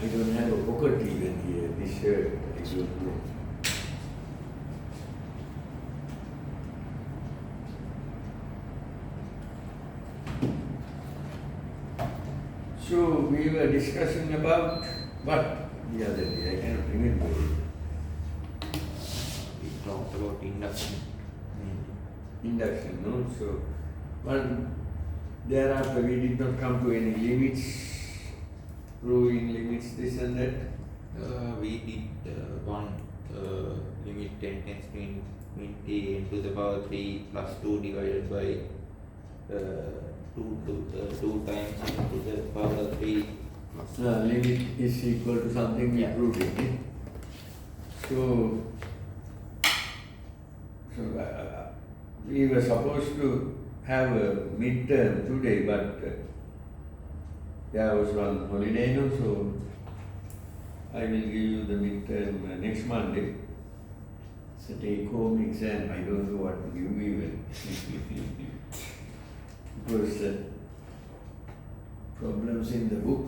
I don't have a pocket even here, this shirt, I don't know. So we were discussing about what the other day, I cannot remember. We talked about induction. Induction, no? So, one, thereafter we did not come to any limits, proving limits, this and that. We did one limit 10 times 20 into the power 3 plus 2 divided by 2 times into the power 3 plus Limit is equal to something we Yeah. proved it. Eh? So we were supposed to have a midterm today, but there was one holiday, no, so I will give you the midterm next Monday. It's a take-home exam. I don't know what to give even. Because problems in the book,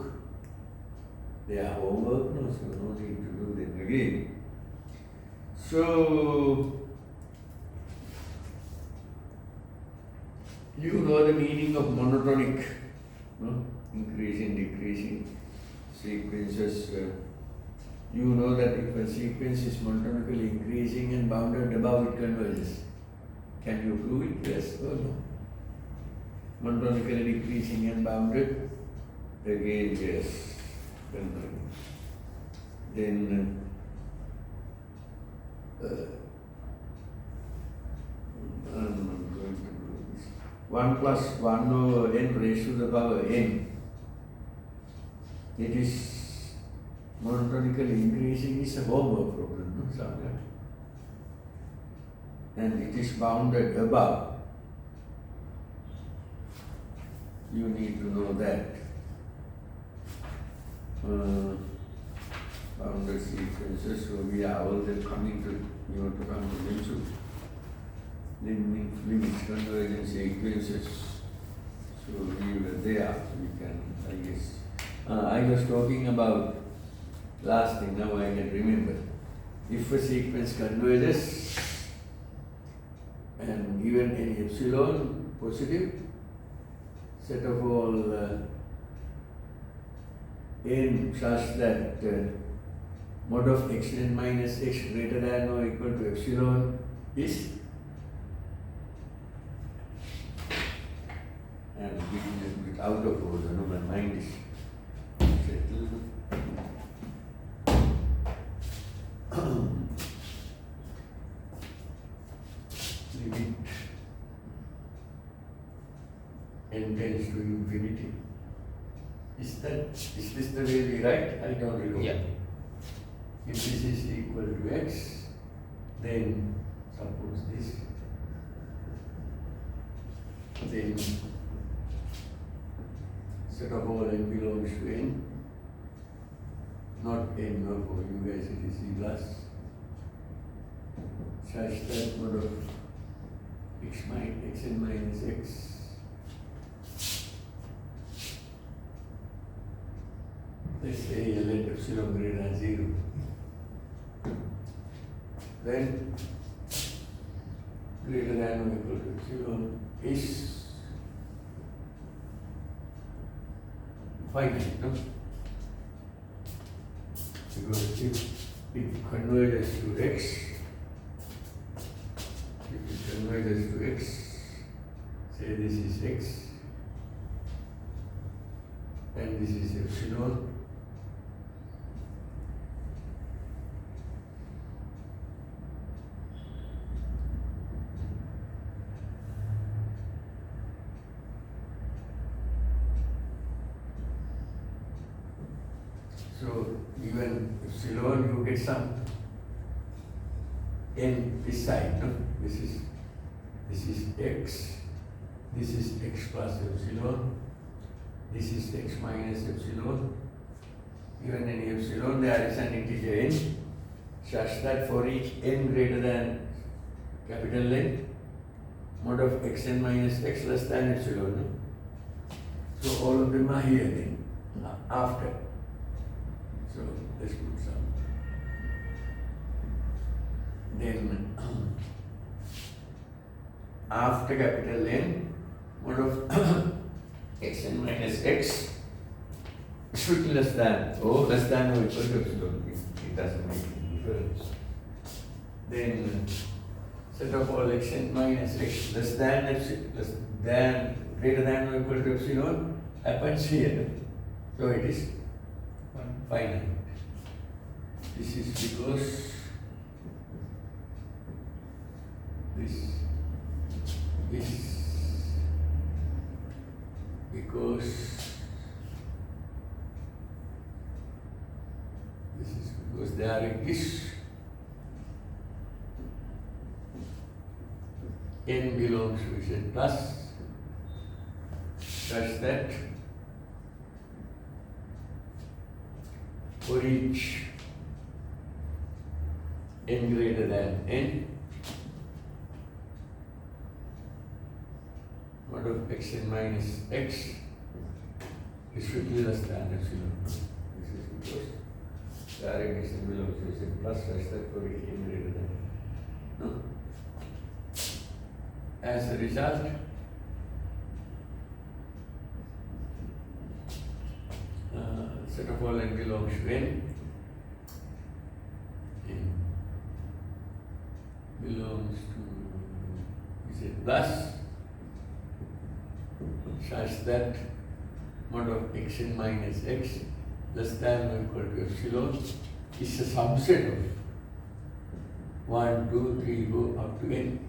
they are homework, no, so no need to do them again. So, you know the meaning of monotonic, no? Increasing, decreasing sequences. You know that if a sequence is monotonically increasing and bounded above, it converges. Can you prove it? Yes or no? Monotonically decreasing and bounded, again yes, converges. Then I'm going to do this. 1 plus 1 over n raised to the power n. It is monotonically increasing, is a homework problem, no? Somewhere. And it is bounded above. You need to know that. Bounded sequences, so we are all then coming to, you want to come to them soon. Limits, convergence sequences. So we were there, we can, I guess. I was talking about last thing, now I can remember. If a sequence converges and given any epsilon positive, set of all n such that mod of xn minus x greater than or equal to epsilon is, and getting a bit out of order, no, my mind is settled. Limit n tends to infinity. Is this the way we write? I don't remember. Yeah. If this is equal to x, then suppose this, then set of all n belongs to n, not n, no, for you guys it is e plus, such that mod of xn minus x let's say let epsilon greater than 0. Then greater than or equal to epsilon is finite, no? Because if it converges to x, say this is x, and this is epsilon, so even epsilon you get some n this side, no? This is x, this is x plus epsilon, this is x minus epsilon. Given any epsilon, there is an integer n such that for each n greater than capital N, mod of xn minus x less than epsilon, no? So all of them are here then, after. So let's put some. Then after capital N, mod of xn minus x should be less than or less than or equal to epsilon. It doesn't make any difference. Then set of all xn minus x less than epsilon, less than greater than or equal to epsilon happens here. So it is finite. This is because this is because this is because there exists n belongs to Z plus such that for each n greater than n, mod of xn minus x is strictly less than epsilon. This is because direct xn belongs to Z plus such that for each n greater than n. No? As a result, set of all n belongs to n belongs to Z plus such that mod of xn minus x less than or equal to epsilon is a subset of 1, 2, 3, go up to n.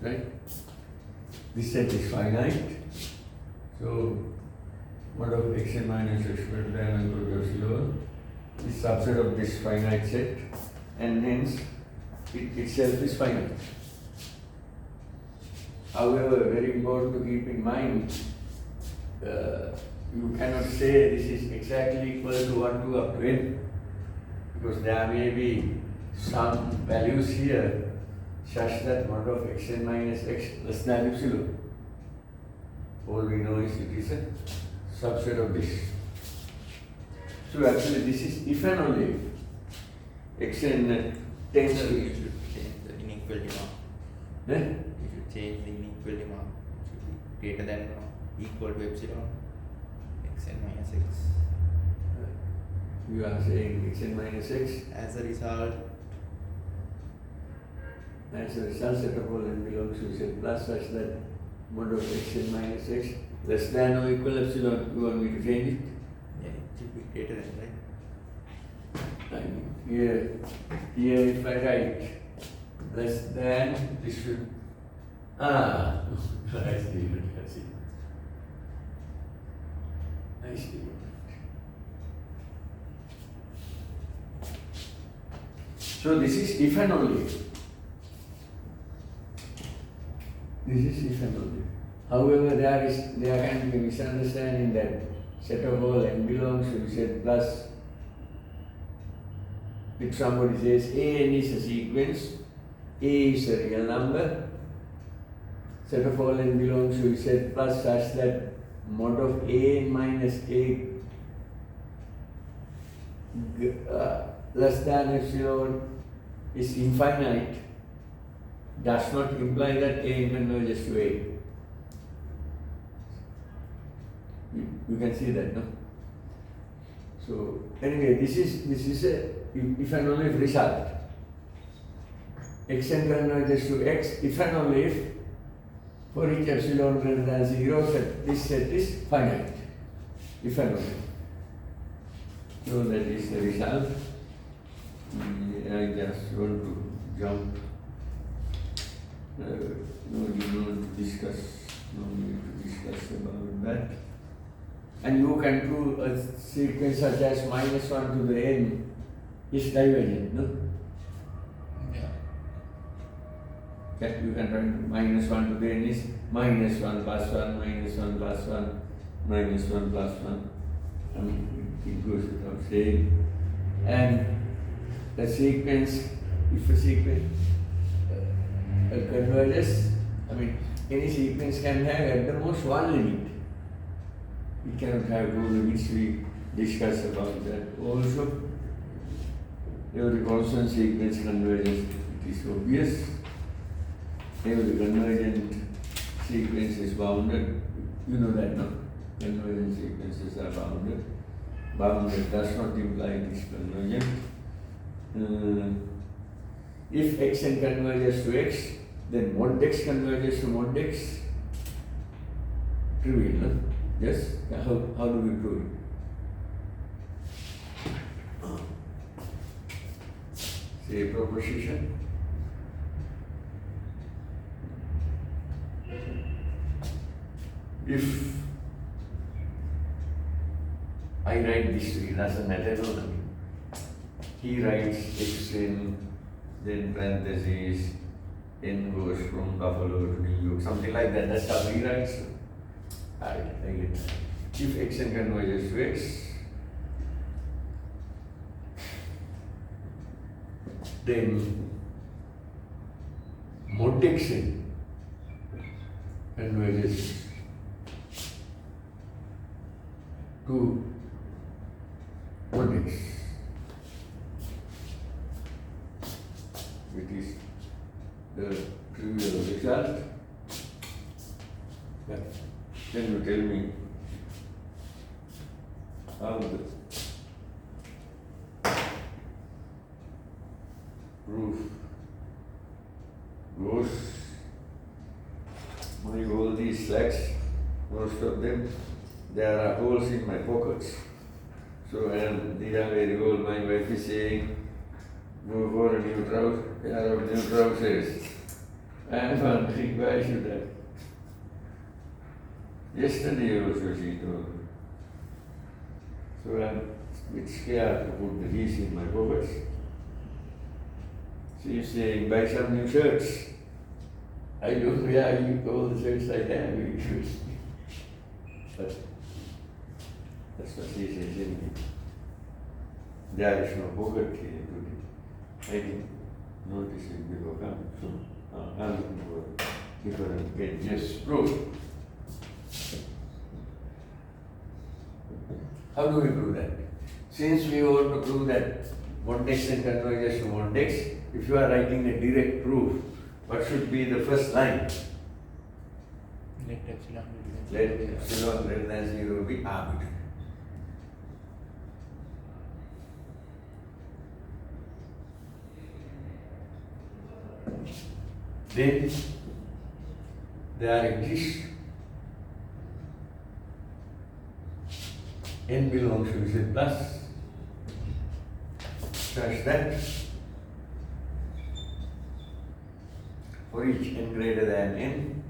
Right? This set is finite. So mod of xn minus x greater than or equal to epsilon is subset of this finite set, and hence it itself is finite. However, very important to keep in mind, you cannot say this is exactly equal to 1, 2 up to n, because there may be some values here such that mod of xn minus x less than epsilon. All we know is it is a subset of this. So actually this is if and only if xn tends So to you should change the inequality mark. then You should change the inequality mark. It should be greater than or equal to epsilon xn minus x. you are saying xn minus x As a result, set of all n belongs to Z plus such that mod of xn minus x less than or equal epsilon. You want me to change it? yeah, it should be greater than, right? I mean, here if I write less than, this should, I see. I see. So this is if and only if. This is if and only. However, there can be a misunderstanding that set of all n belongs to Z plus. If somebody says a n is a sequence, a is a real number, set of all n belongs to Z plus such that mod of a n minus a less than epsilon is infinite, does not imply that a n converges to a. You can see that, no? So anyway, this is a if and only if result. Xn converges to x if and only if for each epsilon greater than 0 this set is finite. If and only. So that is the result. I just want to jump. No need to discuss about that. And you can do a sequence such as -1 to the n is divergent, no? Yeah. That you can write -1 to the n is -1 plus 1, -1 plus 1, -1 plus 1. I mean, it goes without saying. And the sequence, if a sequence converges, I mean, any sequence can have at the most one limit. It cannot have two limits. We discuss about that also. Every constant sequence converges, it is obvious. Every convergent sequence is bounded. You know that, no? Convergent sequences are bounded. Bounded does not imply it is convergent. If xn converges to x, then mod x converges to mod x. Trivial, no? Yes? How do we prove it? Say a proposition. If I write this, it doesn't matter, no? He writes x in, then parentheses, n goes from Buffalo to New York, something like that. That's how he writes. I get that. If xn converges to x, then mod xn converges to mod x, which is the trivial result. But can you tell me how the proof goes? All these slacks, most of them, there are holes in my pockets. So these are very old. My wife is saying, go for a new pair of new trousers. I am wondering why should I? Yesterday also she told me. So I am a bit scared to put these in my pockets. She is saying, buy some new shirts. I don't wear all the shirts I have. But that's what she says anyway. There is no pocket here today. I didn't notice it before coming. So I'm looking for different gadgets proof. How do we prove that? Since we want to prove that mod xn converges to mod x, if you are writing a direct proof, what should be the first line? Let epsilon greater than 0 be arbitrary. Then there exists n belongs to Z plus such that for each n greater than n,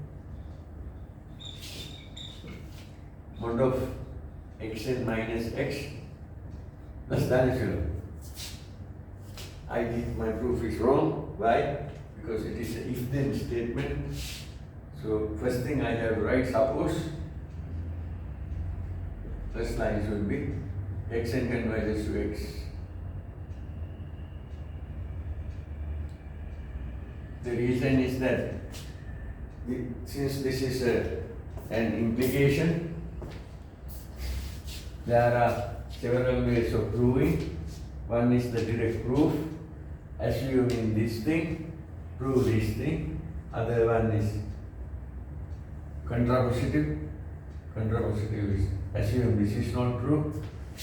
mod of xn minus x less than 0. I think my proof is wrong. Why? Because it is an if-then statement. So first thing I have to write, suppose first lines will be xn converges to x. The reason is that since this is an implication, there are several ways of proving. One is the direct proof, assuming this thing, prove this thing. Other one is contrapositive. Contrapositive is assume this is not true,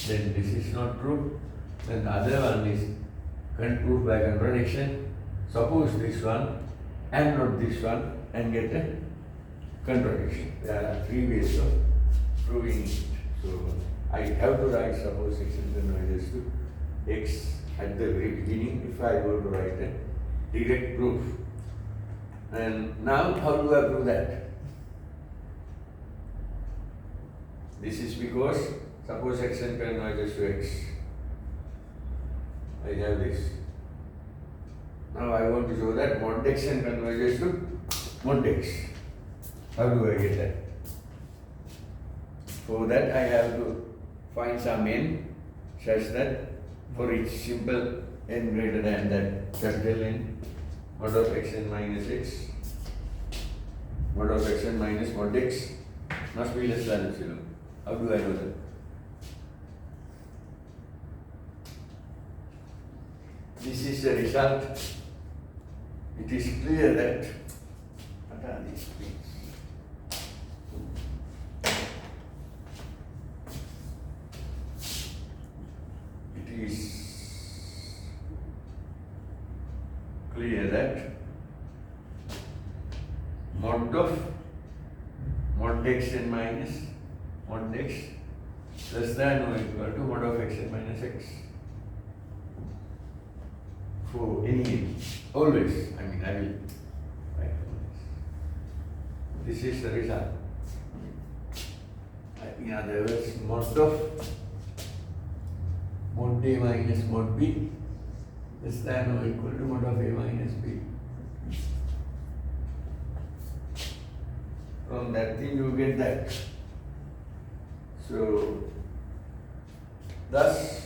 then this is not true. Then the other one is proof by contradiction. Suppose this one and not this one and get a contradiction. There are three ways of proving it. So I have to write suppose xn converges to x at the very beginning if I were to write a direct proof. And now how do I prove that? This is because suppose xn converges to x. I have this. Now I want to show that mod xn converges to mod x. How do I get that? For that I have to find some n such that for each simple n greater than that capital N, mod of xn minus x, mod of xn minus mod x must be less than epsilon. How do I know that? this is the result. It is clear that, what are these things? It is clear that mod of mod x n minus mod x less than or equal to mod of x n minus x. For any, always, I will write always. This is the result. In other words, mod of mod A minus mod B less than or equal to mod of A minus B. From that thing you get that. So, thus,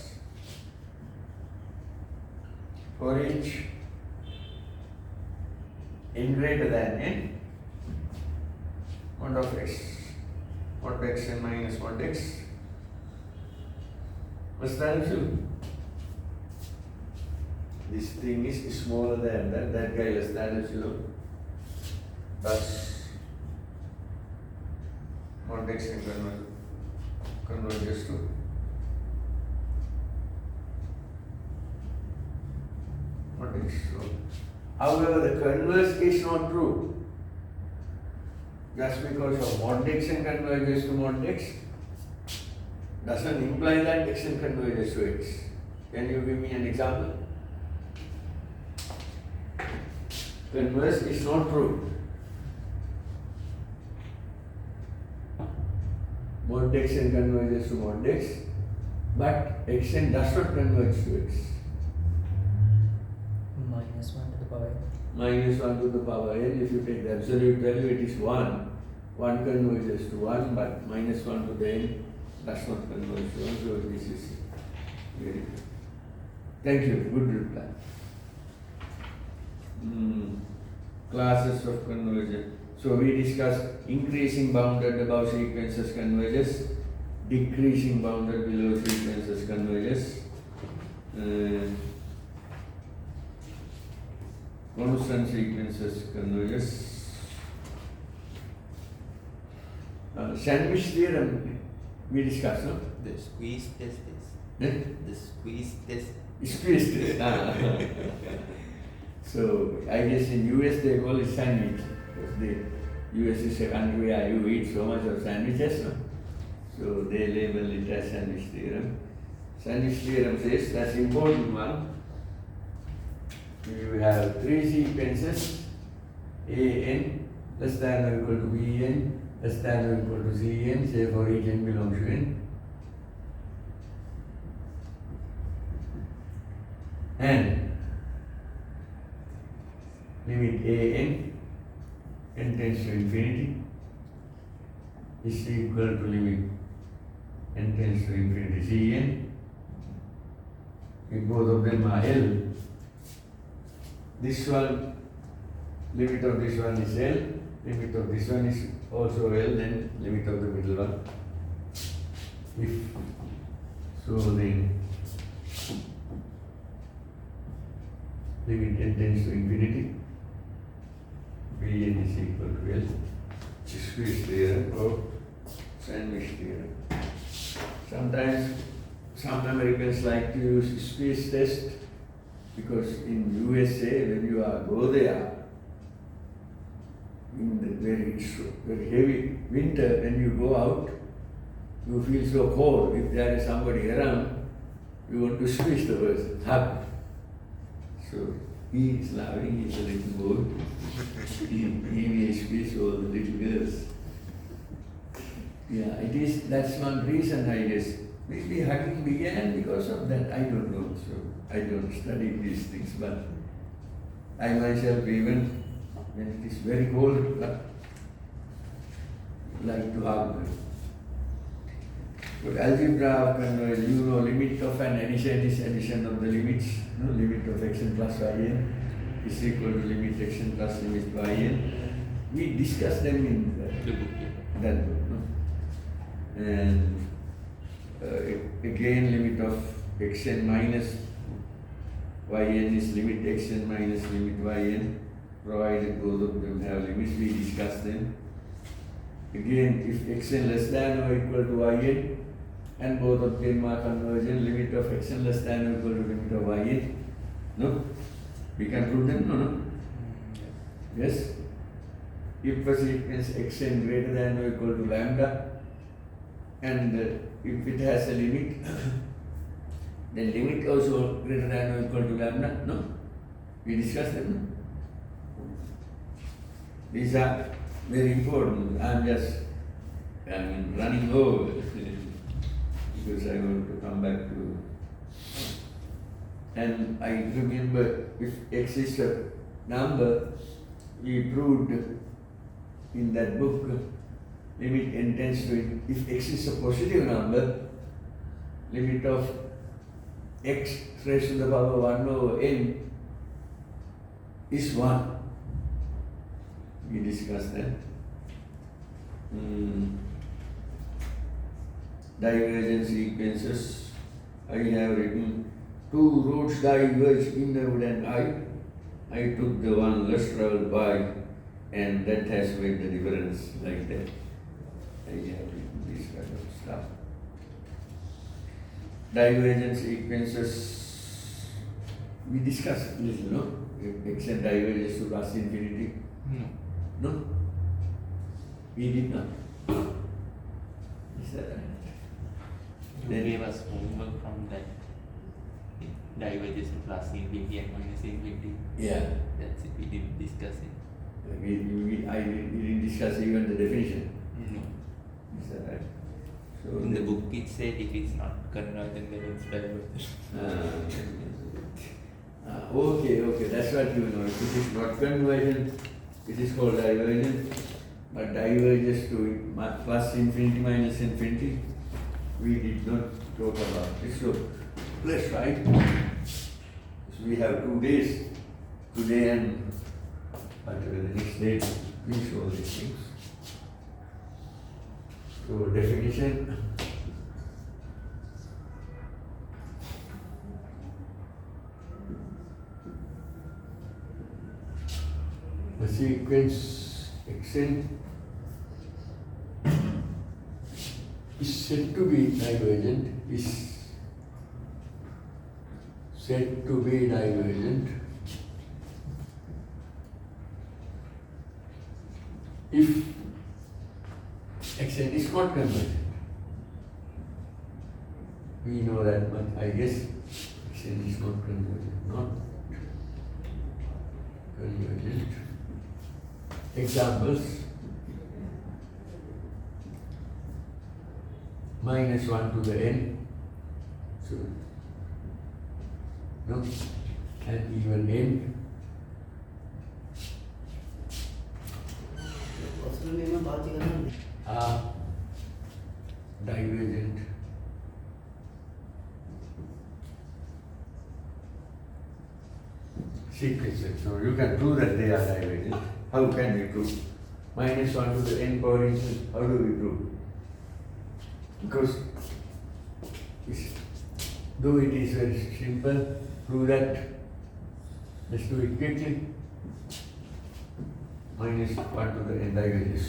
for each n greater than n, mod of x, mod x n minus mod x less than epsilon. This thing is smaller than that guy less than epsilon. Thus, mod x n converges to mod x. So, however, the converse is not true. Just because of mod x n converges to mod x doesn't imply that x n converges to x. Can you give me an example? Converse is not true. Mod x n converges to mod x, but x n does not converge to x. Minus 1 to the power n. Minus 1 to the power n, if you take the absolute value, it is 1. 1 converges to 1, but minus 1 to the n does not converge to 1. So this is very good. Thank you, good reply. Classes of convergence. So we discussed increasing bounded above sequences converges, decreasing bounded below sequences converges, constant sequences converges. Sandwich theorem we discussed, no? The squeeze test is. Eh? The squeeze test. Squeeze test. So I guess in US they call it sandwich. Because the US is a country where you eat so much of sandwiches, no? So they label it as sandwich theorem. Sandwich theorem says that's important one. You have three sequences, an less than or equal to bn less than or equal to cn, say for each n belongs to n. And limit n tends to infinity is equal to limit n tends to infinity cn. If both of them are L, this one, limit of this one is L, limit of this one is also L, then limit of the middle one. If so, then limit n tends to infinity, Bn is equal to L. Squeeze theorem or sandwich theorem. Sometimes some Americans like to use squeeze test because in USA when you go there in the very heavy winter, when you go out, you feel so cold. If there is somebody around, you want to squeeze the person, hug. So he is laughing, he's a little boy. He may squeeze all the little girls. Yeah, that's one reason I guess. Maybe hugging began because of that, I don't know. So I don't study these things, but I myself, even when it is very cold, like to hug. So algebra of convergence, you know, limit of an addition is addition of the limits. No? Limit of x n plus y n is equal to limit x n plus limit y n. We discussed them in that book. No? And again, limit of x n minus yn is limit xn minus limit yn, provided both of them have limits, we discuss them. Again, if xn less than or equal to yn, and both of them are convergent, limit of xn less than or equal to limit of yn, no? We can prove them, no? Yes? If a sequence xn greater than or equal to lambda, and if it has a limit, then limit also greater than or equal to lambda, no? We discussed them, no? These are very important. I am running over because I want to come back to. And I remember if x is a number, we proved in that book, limit n tends to, if x is a positive number, limit of x raised to the power 1 over n is 1. We discussed that. Divergence sequences. I have written two roads diverge inward and I took the one less traveled by, and that has made the difference like that. I have written this kind of stuff. Divergence sequences. We discussed a little, no? If x and diverges to plus infinity. No. No? We did not. Is that right? You Then- gave us homework from that. It diverges to plus infinity and minus infinity. Yeah. That's it. We didn't discuss it. We didn't discuss even the definition. No. Is that right? So In the book it said if it's not convergent then it's divergent. Okay, that's what you know. If it is not convergent, it is called divergent, but diverges to plus infinity minus infinity, we did not talk about it. So let's try. So we have 2 days, today and the next day, we show these things. So definition. The sequence xn is said to be divergent, if xn is not convergent. We know that much, I guess. Xn is not convergent, Examples: minus 1 to the n, so no, and even n. Are divergent. Sequences. So you can prove that they are divergent. How can we prove? Minus 1 to the n, for instance, how do we prove? Because though it is very simple, prove that. Let's do it quickly. Minus 1 to the n diverges.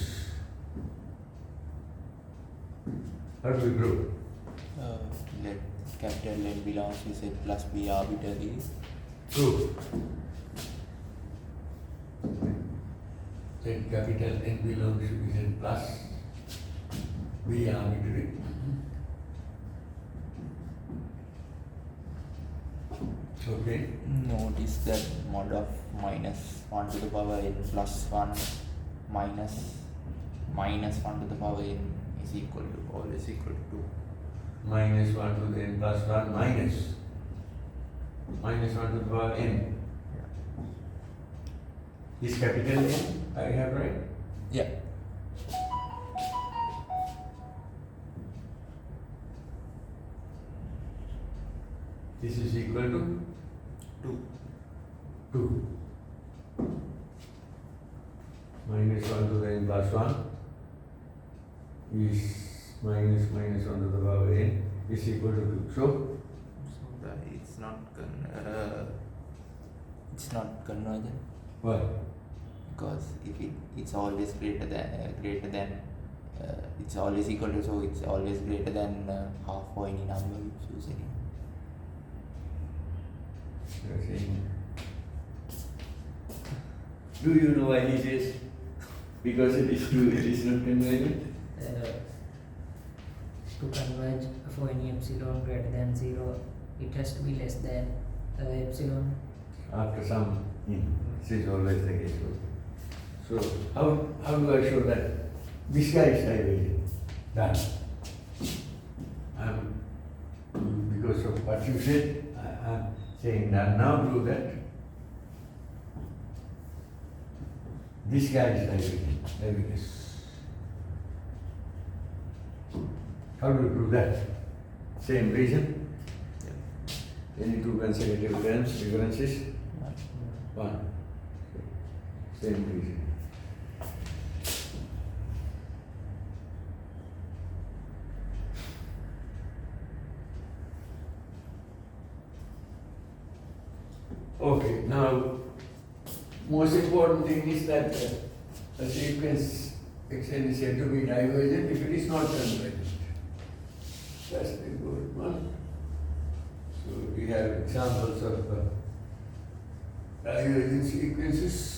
How do we prove? Let capital N belongs to Z plus B arbitrary. Prove. Then capital N belongs to Z plus B arbitrary. Okay. Notice that mod of minus 1 to the power n plus 1 minus 1 to the power n is equal to always equal to 2. Minus 1 to the n plus 1 minus 1 to the power n. Is capital N, I have right? Yeah. This is equal to 2. Minus 1 to the n plus 1 is minus 1 to the power n is equal to 2. So So that it's not it's not convergent Why? because if it's always greater than it's always equal to, so it's always greater than half or any number you choose any. You're saying. Do you know why he says? Because it is true, it is not convergent. To converge for any epsilon greater than 0, it has to be less than epsilon. After some, this is always the case. So how do I show that this guy is divergent? Done. Because of what you said, I'm saying that now prove that this guy is divergent. Divergent. How do you prove that? Same reason. Any two consecutive terms, differences? One. Same reason. Okay, now most important thing is that a sequence Xn is said to be divergent if it is not convergent. That's the good one. So we have examples of divergent sequences.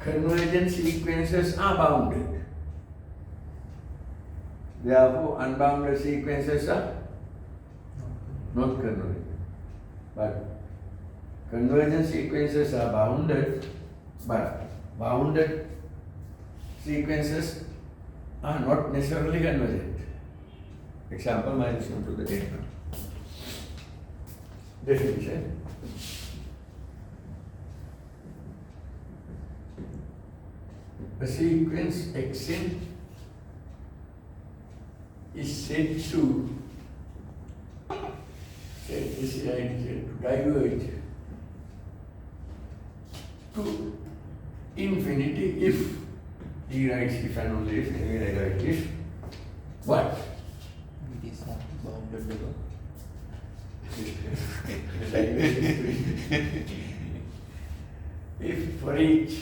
Convergent sequences are bounded. Therefore, unbounded sequences are not convergent. But convergent sequences are bounded, but bounded sequences are not necessarily convergent. Example, -1 to the n. Definition. A sequence Xn is said to diverge to infinity if he writes if and only if, anyway I write if, what? It is not bounded above. If for each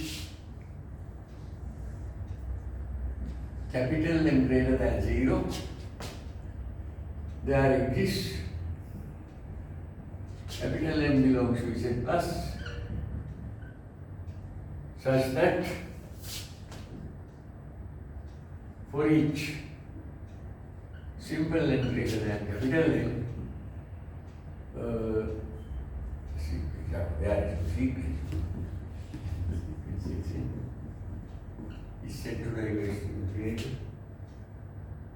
capital N greater than 0, there exists capital N belongs to Z plus such that for each simple N greater than capital N, where is the sequence? Is said to diverge to infinity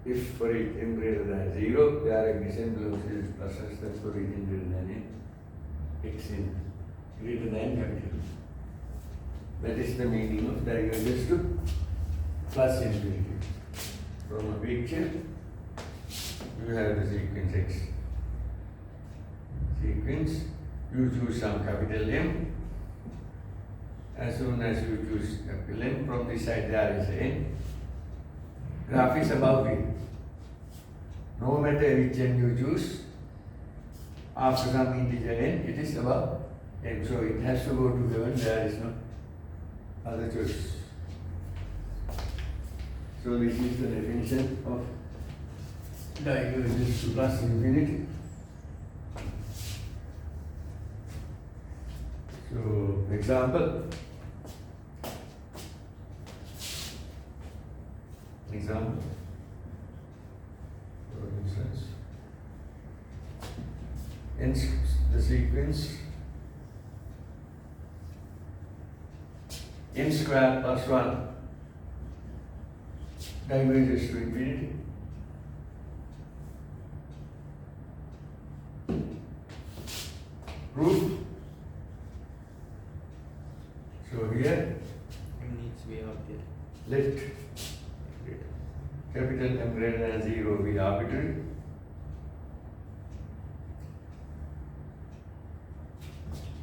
if for each n greater than 0, there exists n belongs to Z plus such that for each n greater than n, Xn greater than capital. That is the meaning of divergence to plus infinity. From a picture, you have the sequence X. Sequence, you choose some capital M. As soon as you choose capital M, from this side there is n. Graph is above it. No matter which n you choose, after some integer n, it is above n. So it has to go to heaven, there is no other choice. So this is the definition of divergence to plus infinity. So example. For instance, the sequence n square plus 1 diverges to infinity. Proof. So here, M needs to be out there. let capital M greater than 0 be arbitrary.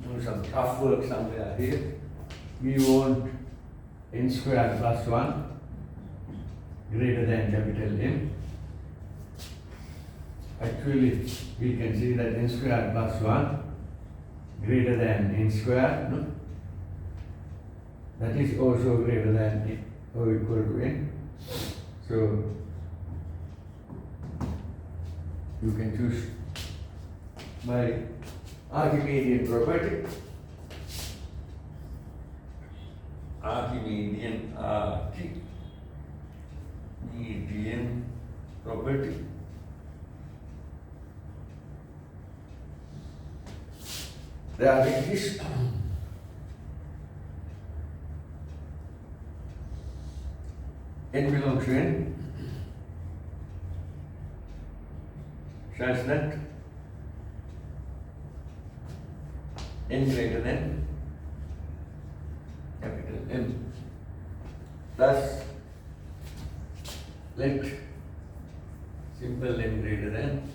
Do some tough work somewhere here. We want n squared plus 1 greater than capital M. Actually, we can see that n squared plus 1 greater than n squared, no? That is also greater than n or equal to n. So, you can choose by Archimedean property. Archimedean property. There exists n belongs to n such that n greater than capital M. Thus, let simple n greater than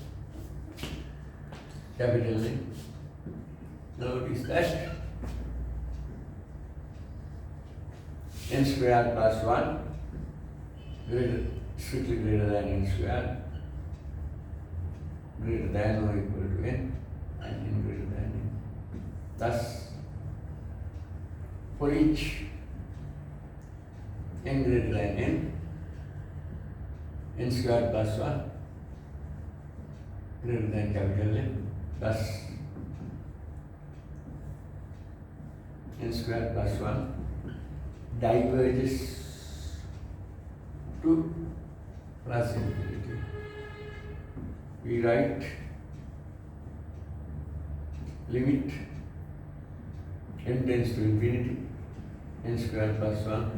capital N. Notice that n squared plus 1 strictly greater than n squared, greater than or equal to n, and n greater than n. Thus, for each n greater than n squared plus 1 greater than capital N. Thus, n squared plus 1 diverges to plus infinity. We write limit n tends to infinity, n squared plus 1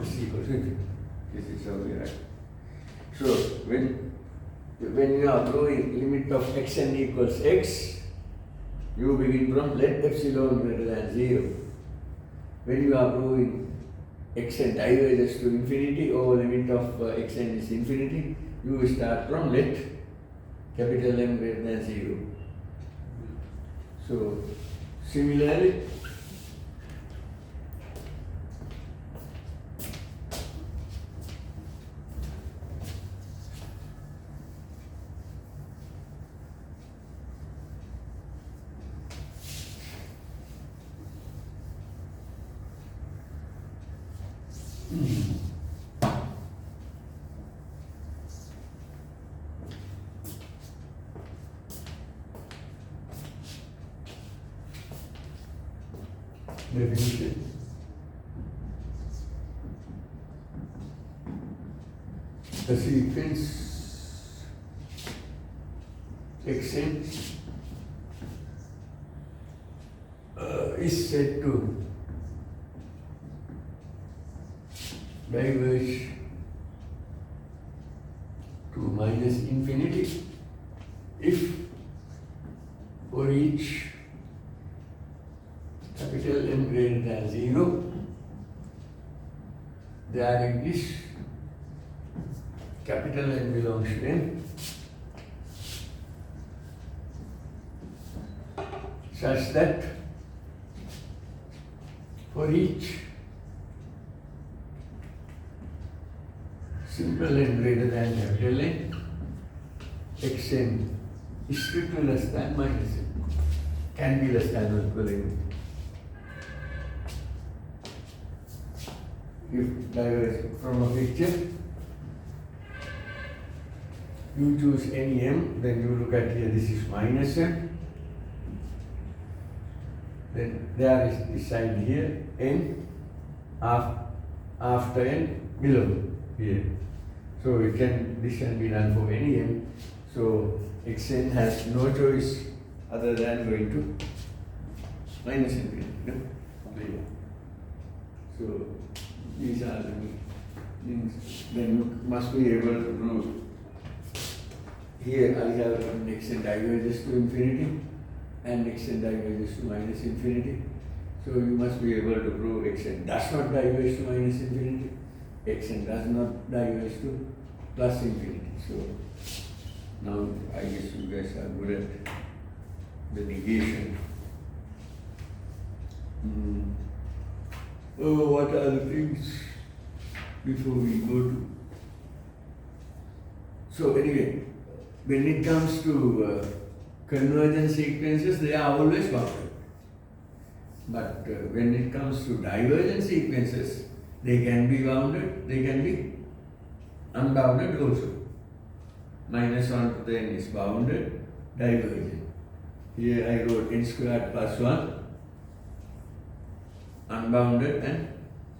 is equal to infinity. This is how we write. So when you are drawing limit of xn equals x, you begin from let epsilon greater than 0. When you are drawing xn diverges to infinity or limit of xn is infinity, you will start from let capital M greater than 0. So similarly, definition. The sequence xn is said to diverge to minus infinity if for each capital M greater than 0 there exists capital N belongs to N such that for each simple N greater than capital N, xn is strictly less than minus n, can be less than or equal to. If diverge from a picture, you choose any m, then you look at here, this is minus m, then there is this side here, n, after n, below here. So this can be done for any m. So xn has no choice other than going to minus infinity. No? Clear. So these are the then you must be able to prove. Here I have an extent diverges to infinity and extent diverges to minus infinity. So you must be able to prove extent does not diverge to minus infinity, extent does not diverge to plus infinity. So now I guess you guys are good at the negation. Oh, what are the things before we go to? So anyway, when it comes to convergent sequences, they are always bounded. But when it comes to divergent sequences, they can be bounded, they can be unbounded also. Minus 1 to the n is bounded, divergent. Here I wrote n squared plus 1, unbounded and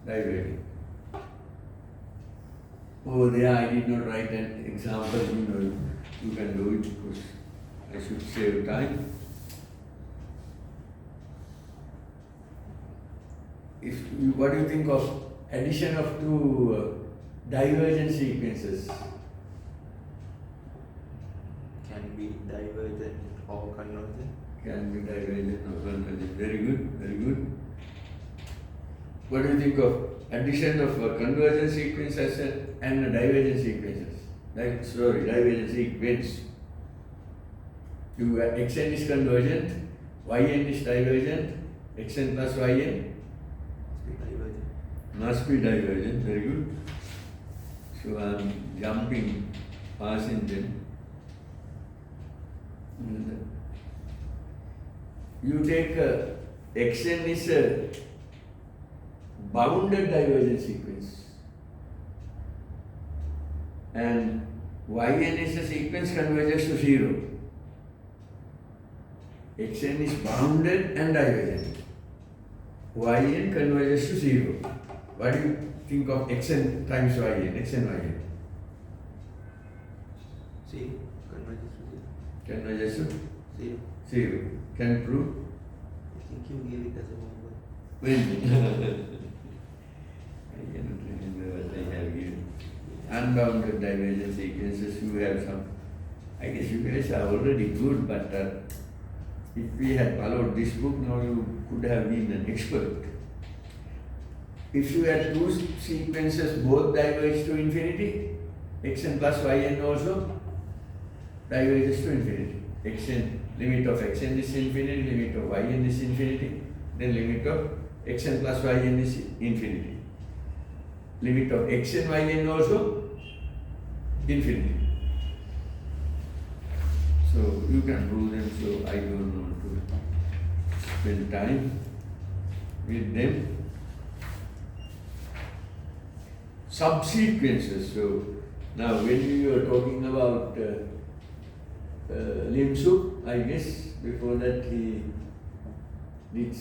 divergent. Over there I did not write an example, you can do it because I should save time. What do you think of addition of two divergent sequences? Can be divergent or convergent. Can be divergent or convergent. Very good, very good. What do you think of addition of a convergent sequences and a divergent sequences? Divergent sequence. Xn is convergent, yn is divergent, xn plus yn must be divergent, very good. So I am jumping, passing them. You take xn is a bounded divergent sequence and yn is a sequence converges to 0. Xn is bounded and divergent. Yn converges to 0. What do you think of xn times yn? Xn yn. See, converges to 0. Converges to 0. 0. Can prove? I think you gave it as a number. When? I cannot remember what I have given. Unbounded divergent sequences, you have some. I guess you guys are already good, but if we had followed this book, now you could have been an expert. If you had two sequences both diverge to infinity, xn plus yn also diverges to infinity. Xn, limit of xn is infinity, limit of yn is infinity, then limit of xn plus yn is infinity. Limit of xn yn also infinity. So you can prove them, so I don't want to spend time with them. Subsequences. So now when we were talking about Lim Suk, I guess before that he did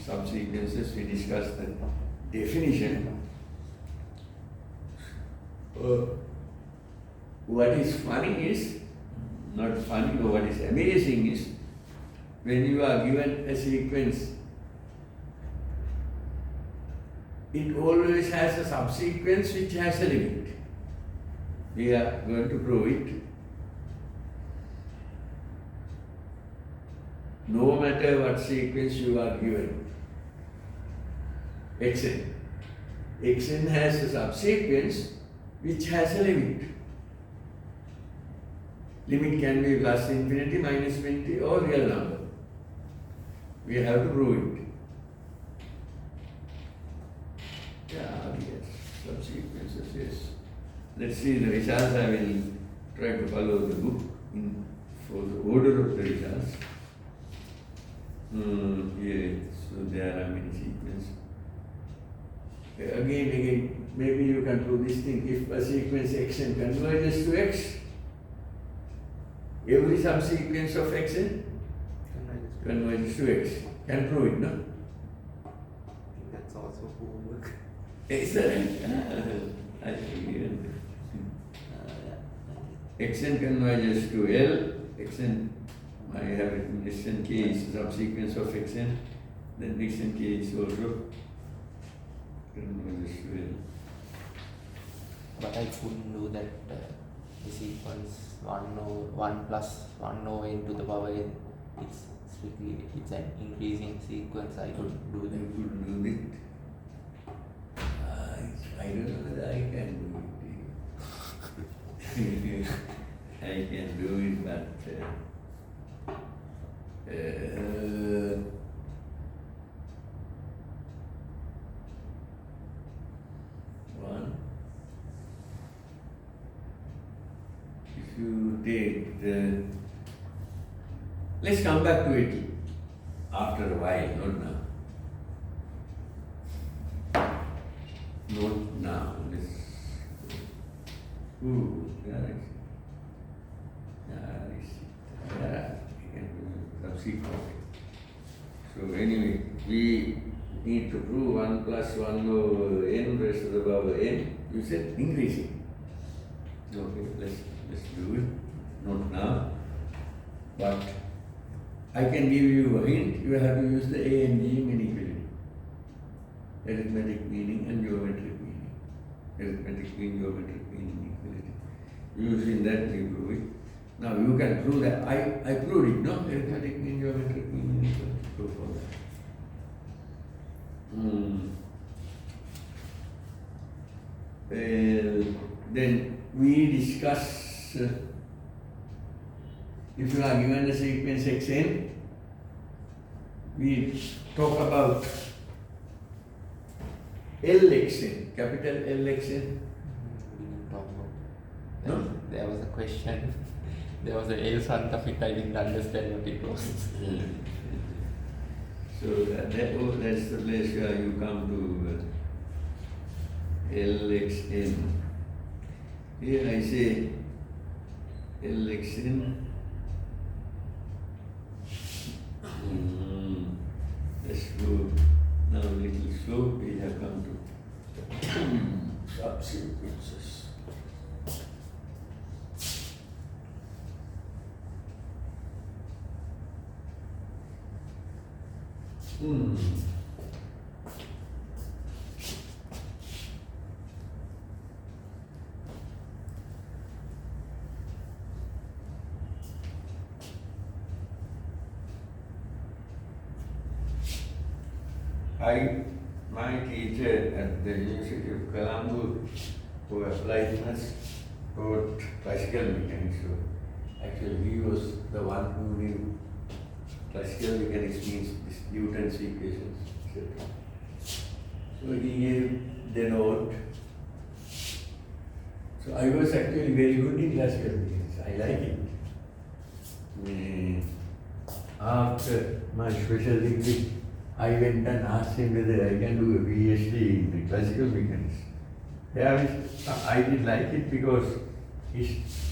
subsequences, we discussed the definition. What is funny is, not funny, but what is amazing is, when you are given a sequence, it always has a subsequence which has a limit. We are going to prove it. No matter what sequence you are given, xn has a subsequence which has a limit. Limit can be plus infinity, minus infinity, or real number. We have to prove it. Yeah, yes, subsequences, yes. Let's see the results. I will try to follow the book for the order of the results. Yeah, so there are many sequences. Again, maybe you can prove this thing. If a sequence xn converges to x, every subsequence of xn converges to x. Can prove it, no? That's also homework. Excellent. I agree. Xn converges to L. Xn, I have it in Xn k is a subsequence of Xn. Then Xn k is also converges to L. but I couldn't do that is equals 1 plus 1 over n to the power n. It's strictly, it's an increasing sequence. I couldn't do You that. could do it. I don't know whether I can do it. I can do it, but one. If you take the, let's come back to it after a while, not now. Not now. Let's. Ooh, there is. Yeah, we can do subsequently. So anyway, we need to prove 1 plus 1 over n raised to the power n. You said increasing. Okay, let's do it. Not now, but I can give you a hint. You have to use the A and G inequality. Arithmetic meaning and geometric meaning. Arithmetic mean, geometric mean inequality. Using that we prove it. Now you can prove that. I proved it, no? Arithmetic mean, geometric mean inequality. Prove for that. Then we discuss if you are given the sequence xn, we talk about Lxn, capital Lxn. We didn't talk about that. No? There was a question. There was a L front of it. I didn't understand what it was. So that's the place where you come to Lxn. Here I say Lxn. Let's go now a little slow. We have come to subsequences. My teacher at the University of Colombo, who applied maths, taught classical mechanics. So actually, he was the one who knew classical mechanics means this Newton's equations, etc. So he gave the note. So I was actually very good in classical mechanics. I like it. After my special degree, I went and asked him whether I can do a PhD in classical mechanics. I did like it because it's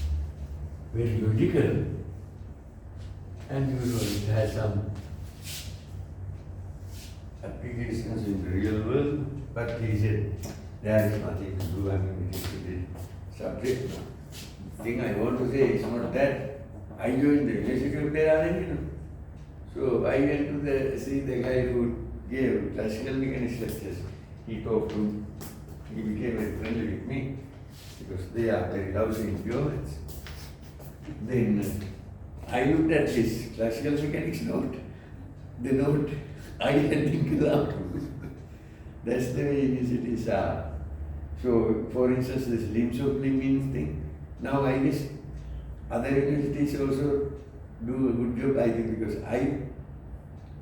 very logical and it has some applications in the real world. But he said there is nothing to do. I mean, it is the subject. The thing I want to say is not that. I joined the University of Tehran, So I went to see the guy who gave classical mechanics lectures. He talked to, he became very friendly with me because they are very lousy in geometry. Then I looked at his classical mechanics note. The note I didn't out. That's the way universities are. So, for instance, this Lim-Sop-Lim thing. Now I guess other universities also do a good job, I think, because I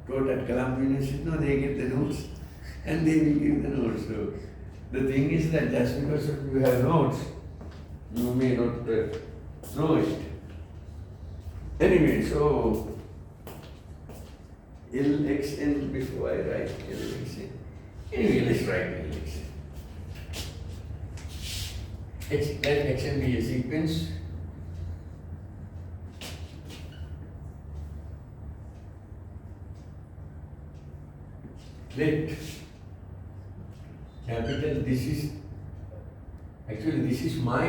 taught at Colombo University. No, they get the notes and they will give the notes. So the thing is that just because you have notes, you may not know it. Anyway, so Lxn before I write Lxn. Anyway, let's write Lxn. Let xn be a sequence. Let capital, this is my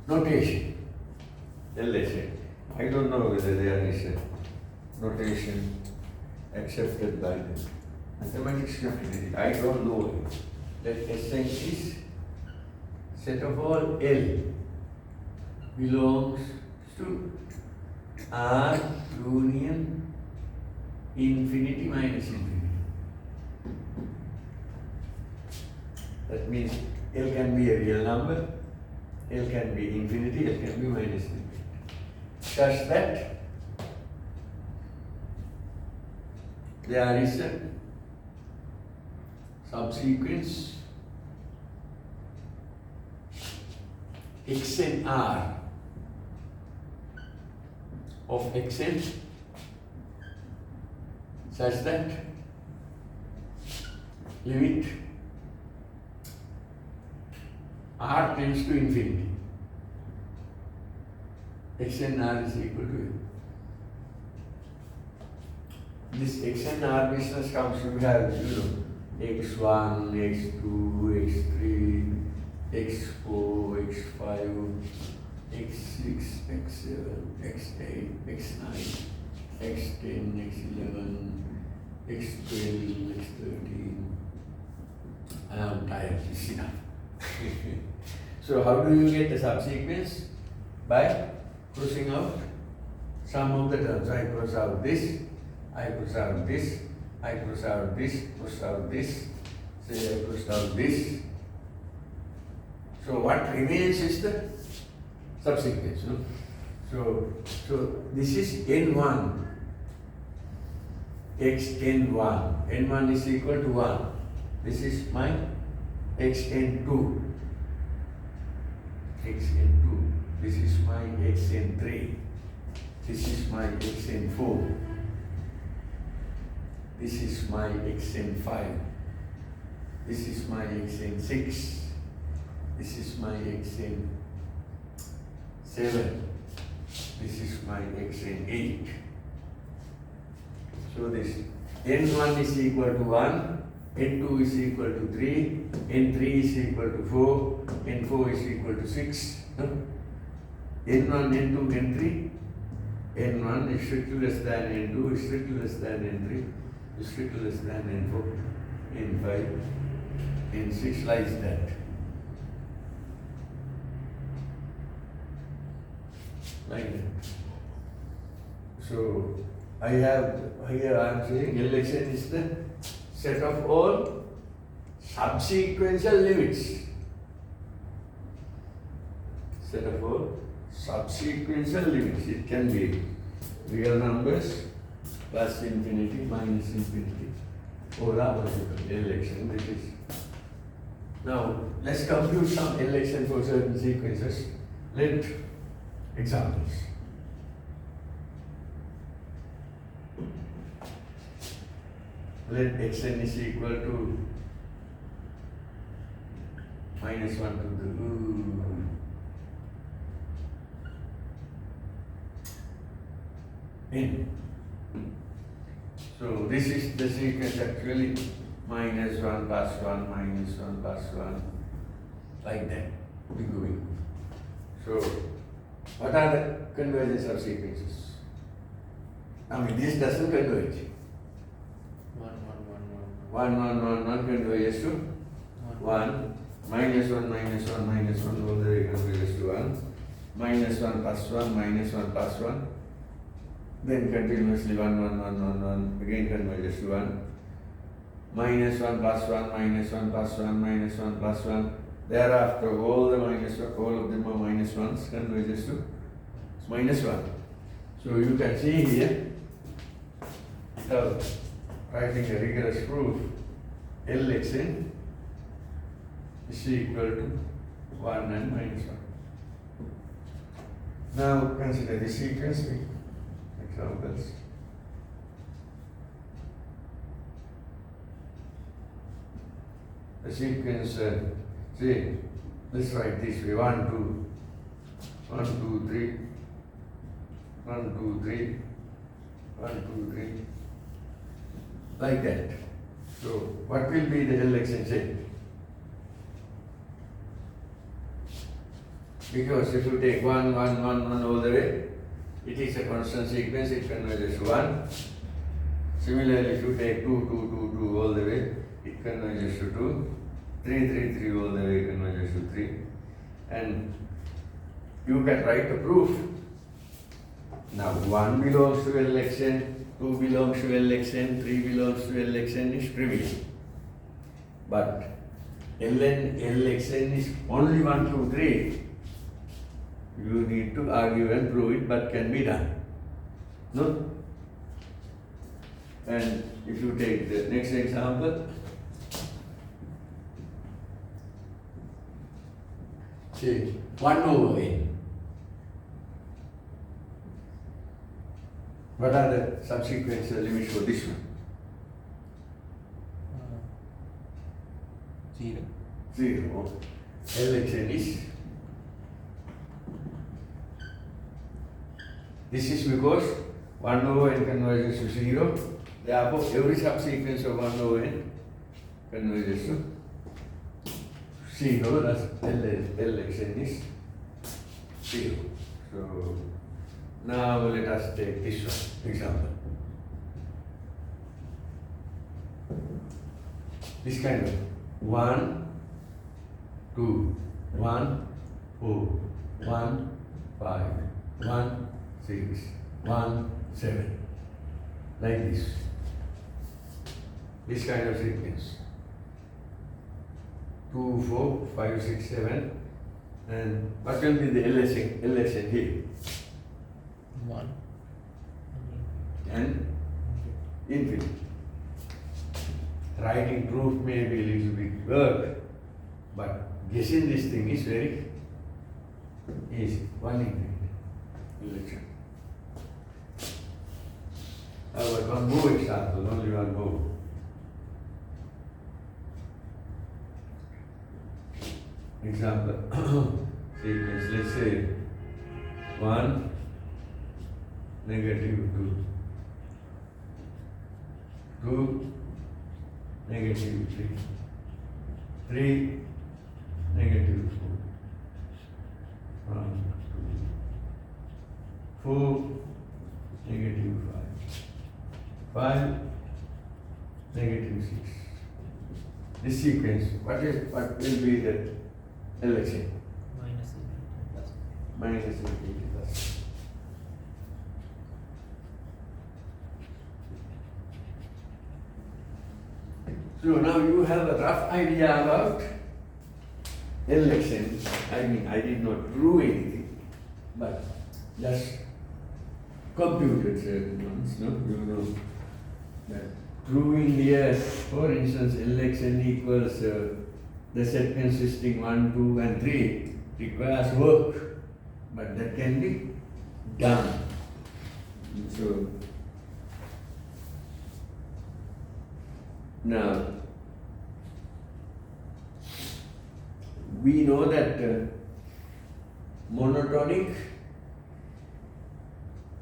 notation, LSA. I don't know whether there is a notation accepted by the mathematics community. I don't know it. let Sn is set of all L belongs to R union infinity minus infinity. That means L can be a real number, L can be infinity, L can be minus infinity. Such that there is a subsequence xnr of xn such that limit r tends to infinity, xnr is equal to n. This xnr business comes to have, x1, x2, x3, x4, x5, x6, x7, x8, x9, x10, x11, x12, x13. I am tired, it's enough. So how do you get the subsequence? By crossing out some of the terms. I cross out this, I cross out this, I cross out this, cross out this, say I cross out this. So what remains is the subsequence. No? So this is n1, xn1. n1 is equal to 1. This is my xn2. xn2. This is my xn3. This is my xn4. This is my xn5. This is my xn6. This is my xn7. This is my xn8. So this n1 is equal to 1, n2 is equal to 3, n3 is equal to 4, n4 is equal to 6. No? n1, n2, n3. n1 is strictly less than n2, is strictly less than n3, is strictly less than n4, n5, n6, like that. Like that. So I have here I am saying Lxn is the set of all subsequential limits. Set of all subsequential limits. It can be real numbers plus infinity, minus infinity, or Lxn. This is. Now let's compute some Lxn for certain sequences. Let examples. Let xn is equal to minus 1 to the n. So this is the sequence actually minus 1 plus 1 minus 1 plus 1 like that we going. So what are the convergence of sequences? I mean this doesn't converge. 1 converges to 1, minus 1 minus 1 minus 1 all the way converges to 1, minus 1 plus 1 minus 1 plus 1, then continuously 1 again converges to 1, minus 1 plus 1 minus 1 plus 1 minus 1 plus 1, thereafter all the minus 1, all of them are minus 1s converges to minus 1. So you can see here, without writing a rigorous proof, Lxn is equal to 1 and minus 1. Now consider this sequence with examples. The sequence, say, let's write this way: 1, 2, 1, 2, 3, 1, 2, 3, 1, 2, 3. Like that. So, what will be the Lxn set? Because if you take 1, 1, 1, 1 all the way, it is a constant sequence, it converges to 1. Similarly, if you take 2, 2, 2, 2 all the way, it converges to 2. 3, 3, 3 all the way converges to 3. And you can write a proof. Now 1 belongs to LXN, 2 belongs to LXN, 3 belongs to LXN is trivial. But LXN is only 1, 2, 3. You need to argue and prove it, but can be done. No? And if you take the next example, say 1 over n. What are the subsequent limits for this one? 0. 0. LXN is. This is because 1 over n converges to 0. Therefore, every subsequence of 1 over n converges to 0. Thus, LXN is 0. So, now let us take this one example. This kind of 1, 2, 1, 4, 1, 5, 1, 6, 1, 7. Like this. This kind of sequence. 2, 4, 5, 6, 7. And what will be the LSN here? 1. And infinity. Writing proof may be a little bit work, but guessing this thing is very easy. 1 infinity. But one more example, only one more. Example sequence, let's say 1, negative 2, 2, negative 3, 3, negative 4, 1, 2, 4, negative 5, 5, negative 6. This sequence, what will be the LXN? Minus infinity plus. Minus infinity plus. So now you have a rough idea about LXN. I mean, I did not prove anything, but just computed certain ones, no? You know that proving here, for instance, LXN equals the set consisting 1, 2 and 3 requires work, but that can be done. So now we know that monotonic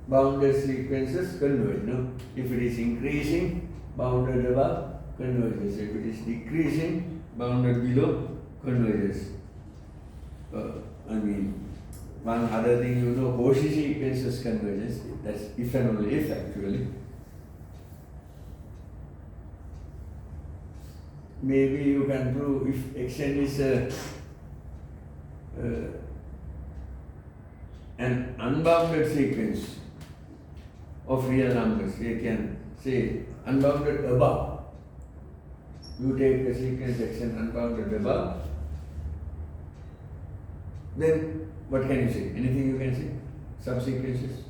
bounded sequences converge. No? If it is increasing, bounded above converges. If it is decreasing, bounded below converges. I mean, one other thing you know, Cauchy sequences converges. That's if and only if actually. Maybe you can prove if Xn is an unbounded sequence of real numbers. You can say unbounded above. You take the sequence Xn unbounded above. Then what can you say? Anything you can say? Subsequences.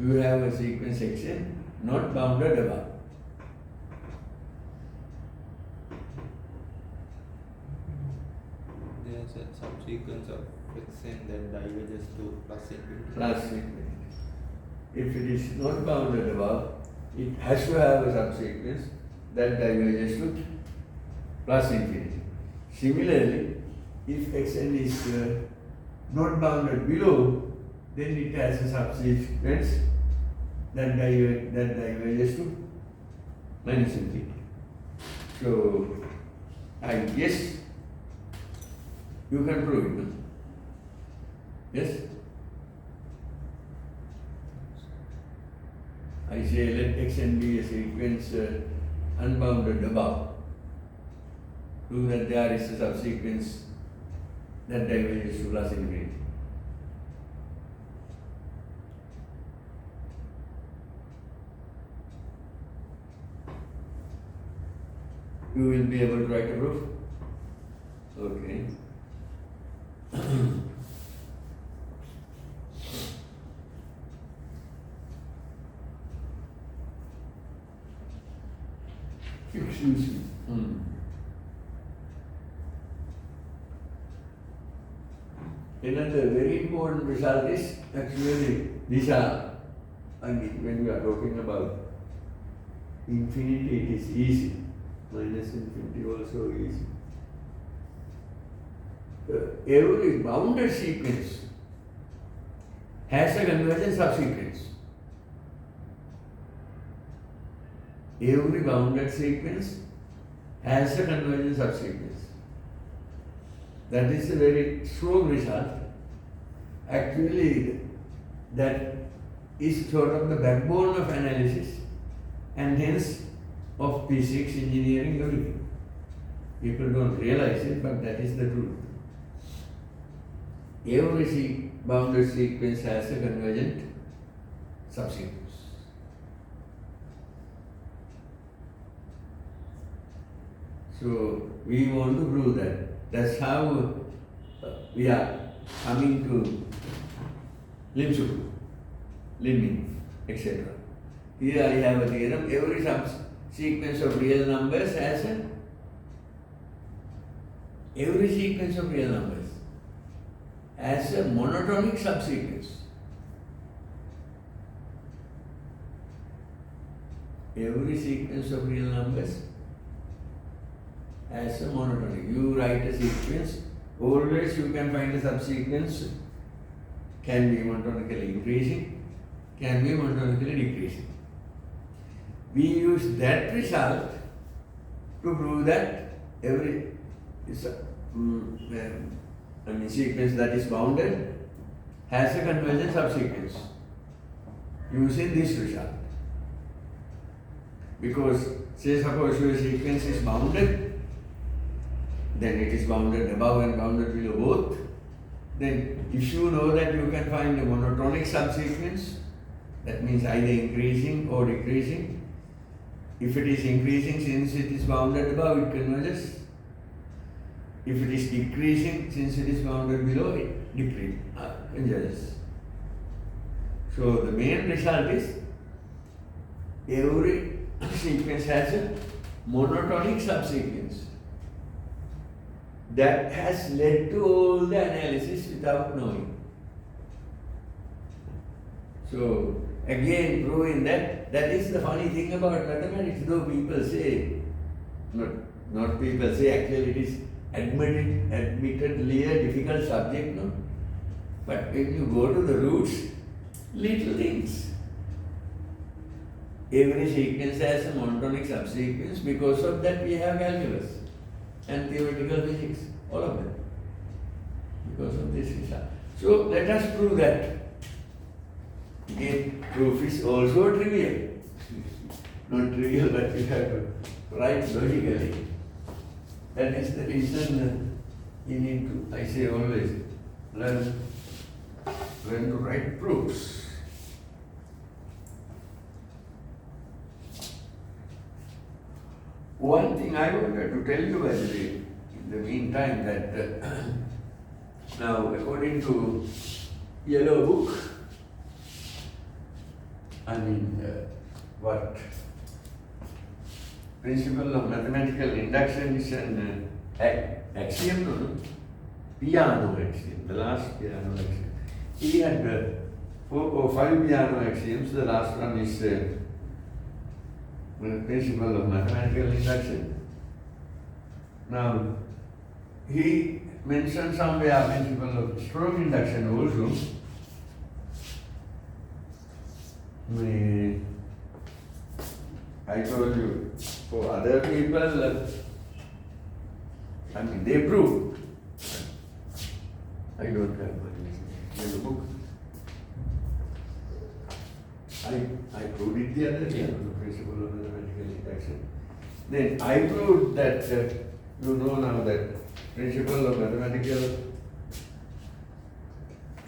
You have a sequence Xn not bounded above. There's a subsequence of Xn that diverges to plus infinity. Plus infinity. If it is not bounded above, it has to have a subsequence that diverges to plus infinity. Similarly, if Xn is not bounded below, then it has a subsequence that diverges to minus infinity. So, I guess you can prove it, no? Yes? I say let Xn be a sequence unbounded above. prove that there is a subsequence that diverges to plus infinity. You will be able to write a proof? Okay. Excuse me. Another very important result is actually these are, I mean, when we are talking about infinity, it is easy. Minus infinity also easy. Every bounded sequence has a convergent subsequence. Every bounded sequence has a convergent subsequence. That is a very strong result. Actually, that is sort of the backbone of analysis and hence of physics, engineering, everything. People don't realize it, but that is the truth. Every bounded sequence has a convergent subsequence. So we want to prove that. That's how we are coming to Lim-Suku, limit, etc. Here I have a theorem. Every sequence of real numbers has every sequence of real numbers has a monotonic subsequence. Every sequence of real numbers has a monotonic. You write a sequence, always you can find a subsequence, can be monotonically increasing, can be monotonically decreasing. We use that result to prove that every sequence that is bounded has a convergent subsequence using this result. Because say suppose your sequence is bounded, then it is bounded above and bounded below both. Then if you know that you can find a monotonic subsequence, that means either increasing or decreasing. If it is increasing, since it is bounded above, it converges. If it is decreasing, since it is bounded below, it converges. So the main result is every sequence has a monotonic subsequence. That has led to all the analysis without knowing. So again proving that is the funny thing about mathematics, though people say, not people say, actually it is admittedly a difficult subject, no? But when you go to the roots, little things. Every sequence has a monotonic subsequence. Because of that we have calculus and theoretical physics, all of them. Because of this result. So let us prove that. Again, proof is also trivial. Not trivial, but you have to write logically. That is the reason you need to, I say always, learn to write proofs. One thing I wanted to tell you, by the way, in the meantime, that now according to Yellow Book, what principle of mathematical induction is an axiom, no? Peano axiom, the last Peano axiom. He had 4 or 5 Peano axioms. The last one is principle of mathematical induction. Now, he mentioned somewhere principle of strong induction also. I told you, for other people, they prove. I don't have my book. I proved it the other day, the principle of mathematical induction. Then I proved that You know now that principle of mathematical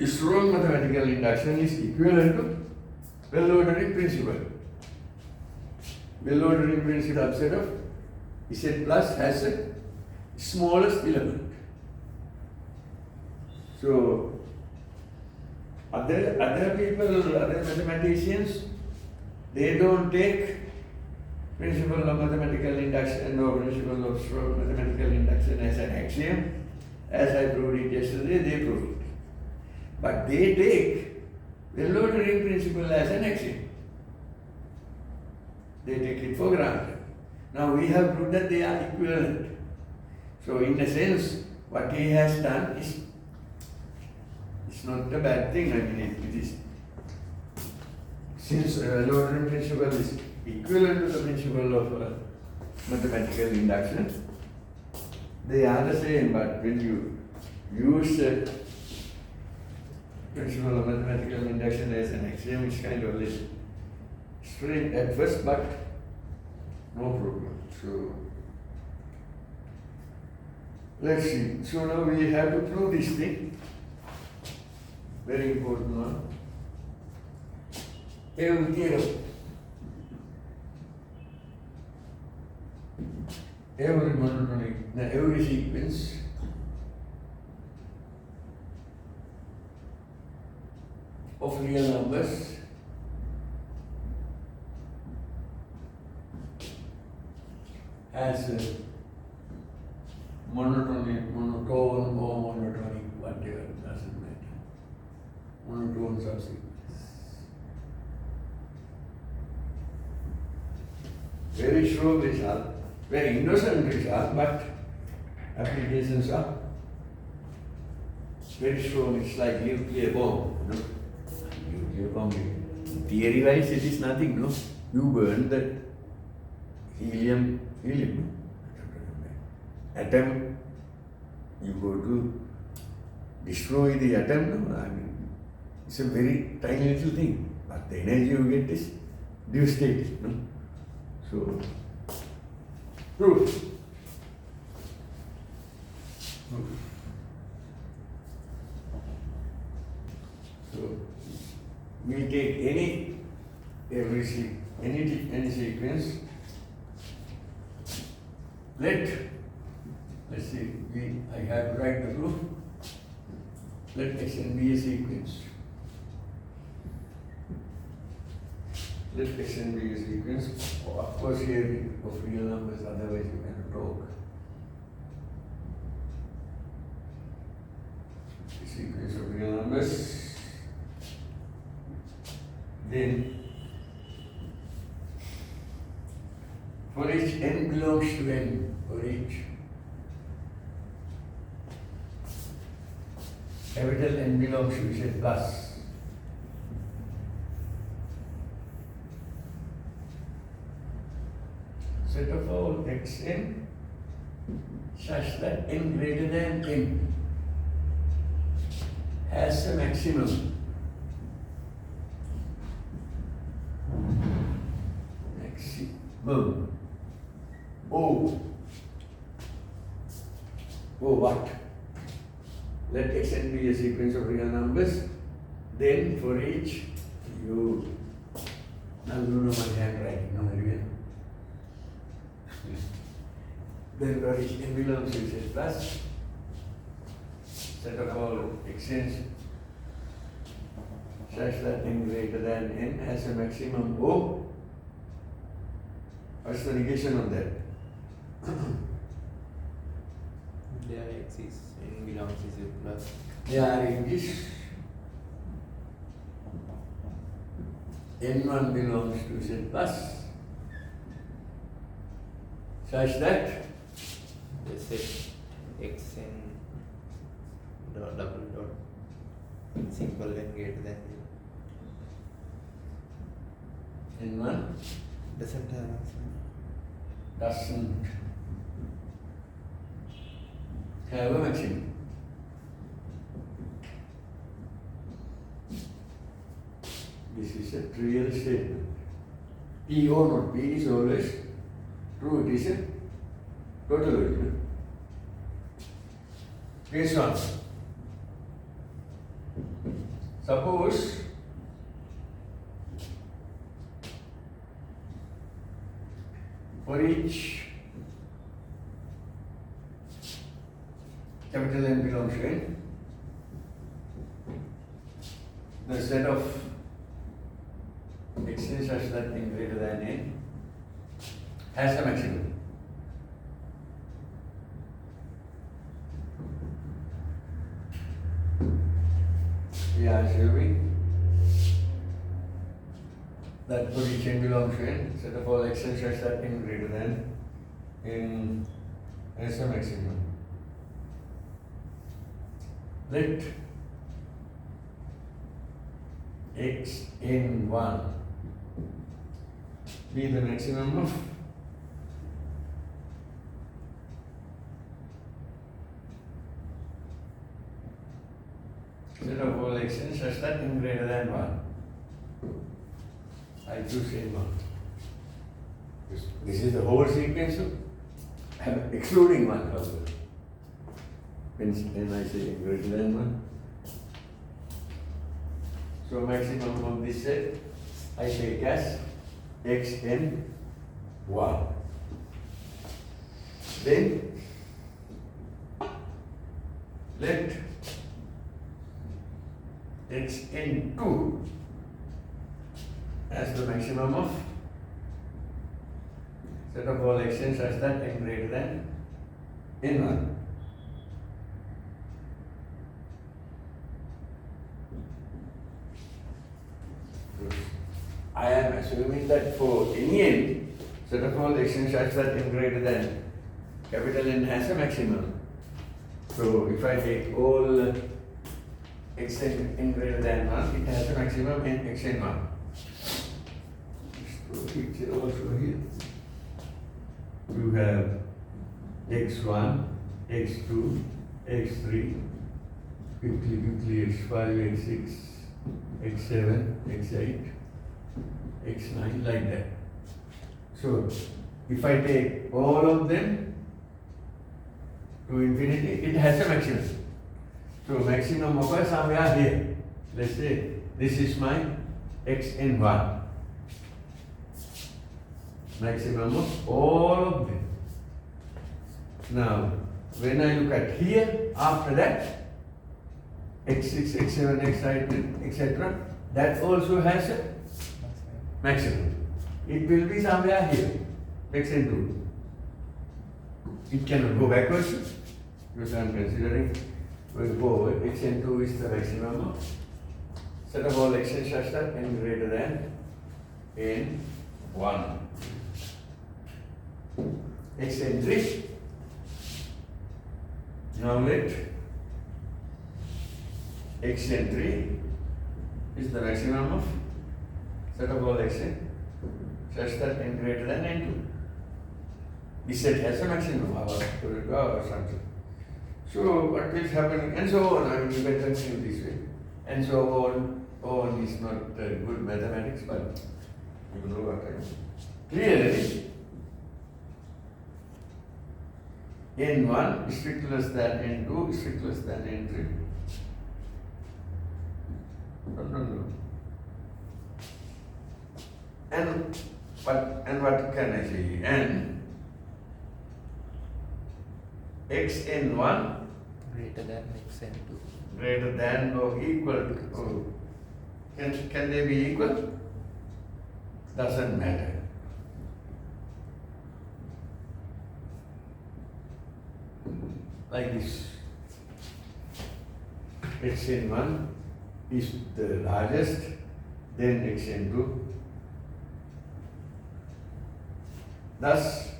strong mathematical induction is equivalent to well-ordering principle. Well-ordering principle subset of Z plus has a smallest element. So other people, other mathematicians, they don't take principle of mathematical induction or principle of strong mathematical induction as an axiom. As I proved it yesterday, they proved it. But they take well-ordering principle as an axiom. They take it for granted. Now we have proved that they are equivalent. So in a sense, what he has done is it's not a bad thing. I mean, it is, since well-ordering principle is equivalent to the principle of mathematical induction, they are the same. But when you use principle of mathematical induction as an axiom, it's kind of less strange at first, but no problem. So let's see. So now we have to prove this thing. Very important one. Every theorem. Every monotonic, every sequence of real numbers has a monotone or monotonic, whatever, doesn't matter. Monotone subsequence. Very strong result, very innocent result, but applications are very strong. It's like nuclear bomb, you know. Nuclear bomb. Theory-wise, it is nothing, no. You burn that helium. Atom, you go to destroy the atom, no? I mean, it's a very tiny little thing, but the energy you get is devastating, no? So, proof. So, we take any sequence. Let's see, I have to write the proof. Let Xn be a sequence. Let Xn be a sequence. Oh, of course, here of real numbers, otherwise you cannot talk. A sequence of real numbers. Then, for each n belongs to n, for each capital N belongs to Z plus. Set of all Xn such that n greater than n has a maximum. Maximum. O what? Let Xn be a sequence of real numbers. Then for each, now you know my handwriting, no again. Then for each n belongs to Z plus, set of all Xn's such that n greater than n has a maximum O. What's the negation of that? There exists n belongs to Z plus. There exists n1 belongs to Z plus such that the set Xn dot double dot is equal n greater than n1 doesn't have doesn't have a maximum. This is a trivial statement. P or not P is always true. It is a tautology. This one. Suppose for each capital N belongs to N, the set of x's such that n greater than n has a maximum. We are assuming that for each n belongs to n, set of all x's such that n greater than n has a maximum. Let xn1 be the maximum of set of all x's such that n greater than 1. I choose n1. This is the whole sequence of excluding 1, however. When I say n greater than 1. So maximum of this set I take as xn1. Then let xn2 as the maximum of set of all xn such that n greater than n1. I am assuming that for any n, set of all xn such that n greater than capital N has a maximum. So if I take all xn n greater than 1, it has a maximum in xn1. Picture also here. You have x1, x2, x3, quickly x5, x6, x7, x8, x9, like that. So if I take all of them to infinity, it has a maximum. So maximum occurs somewhere here. Let's say this is my xn1. Maximum of all of them. Now, when I look at here, after that, x6, x7, x8, etc., that also has a maximum. It will be somewhere here, xn2. It cannot go backwards because I am considering going forward. xn2 is the maximum of set of all xn such that n greater than n1. xn3. Now let xn3 is the maximum of set of all xn such that n greater than n2. This set has a maximum or something. So what is happening and so on. I mean, you can continue this way and so on. On is not good mathematics, but you know what I mean. Clearly, n1 is strictly less than n2 is strictly less than n3. No. And what can I say? And xn1 greater than xn2. greater than or equal to. Oh, can they be equal? Doesn't matter. Like this. xn1 is the largest, then xn2. Thus,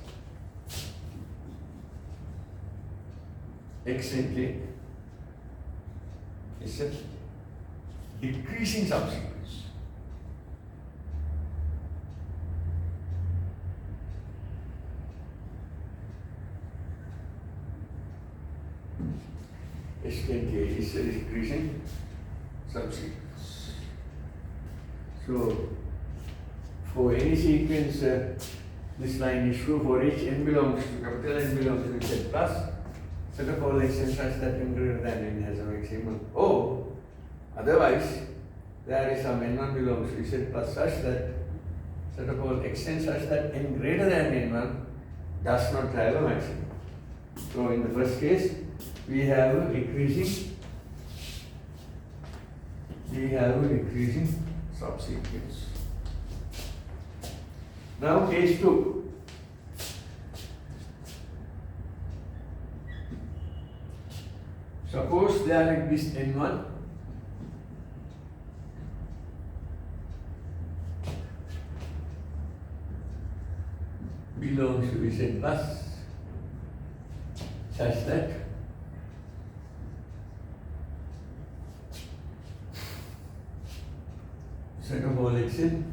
xn3 is a decreasing subsequence. xn3 is a decreasing subsequence. So, for any sequence, this line is true for each n belongs to capital N belongs to Z plus set of all xn such that n greater than n has a maximum. Or otherwise, there is some n1 belongs to z plus such that set of all xn such that n greater than n1 does not have a maximum. So in the first case, we have a decreasing subsequence. Now case 2. Suppose there exists n1 belongs to Z plus such that set of all xn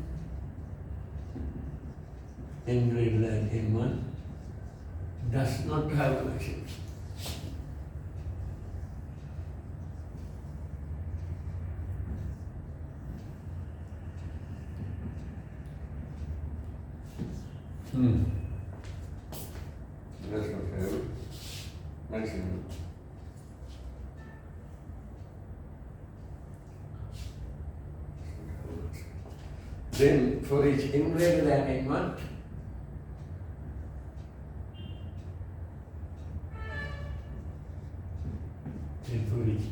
n greater than n1 does not have a maximum. Does not have maximum. Then for each n greater than n1,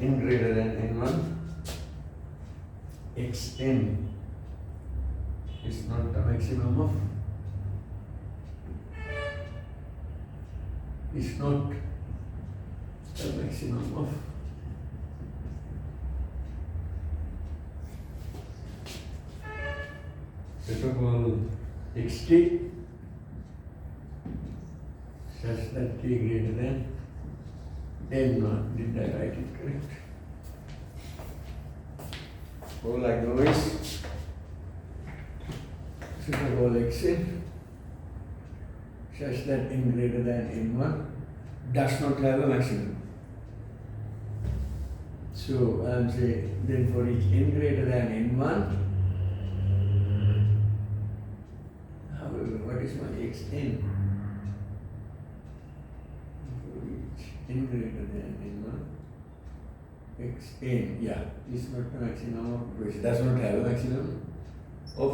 n greater than n1, xn is not the maximum of, is not the maximum of set of all xt such that k greater than n1. Did I write it correct? All I know is set of all xn such that n greater than n1 does not have a maximum. So I am saying then for each n greater than n1, however, what is my xn? For each n greater than n1, xn, yeah, is not the maximum of, because it does not have a maximum of.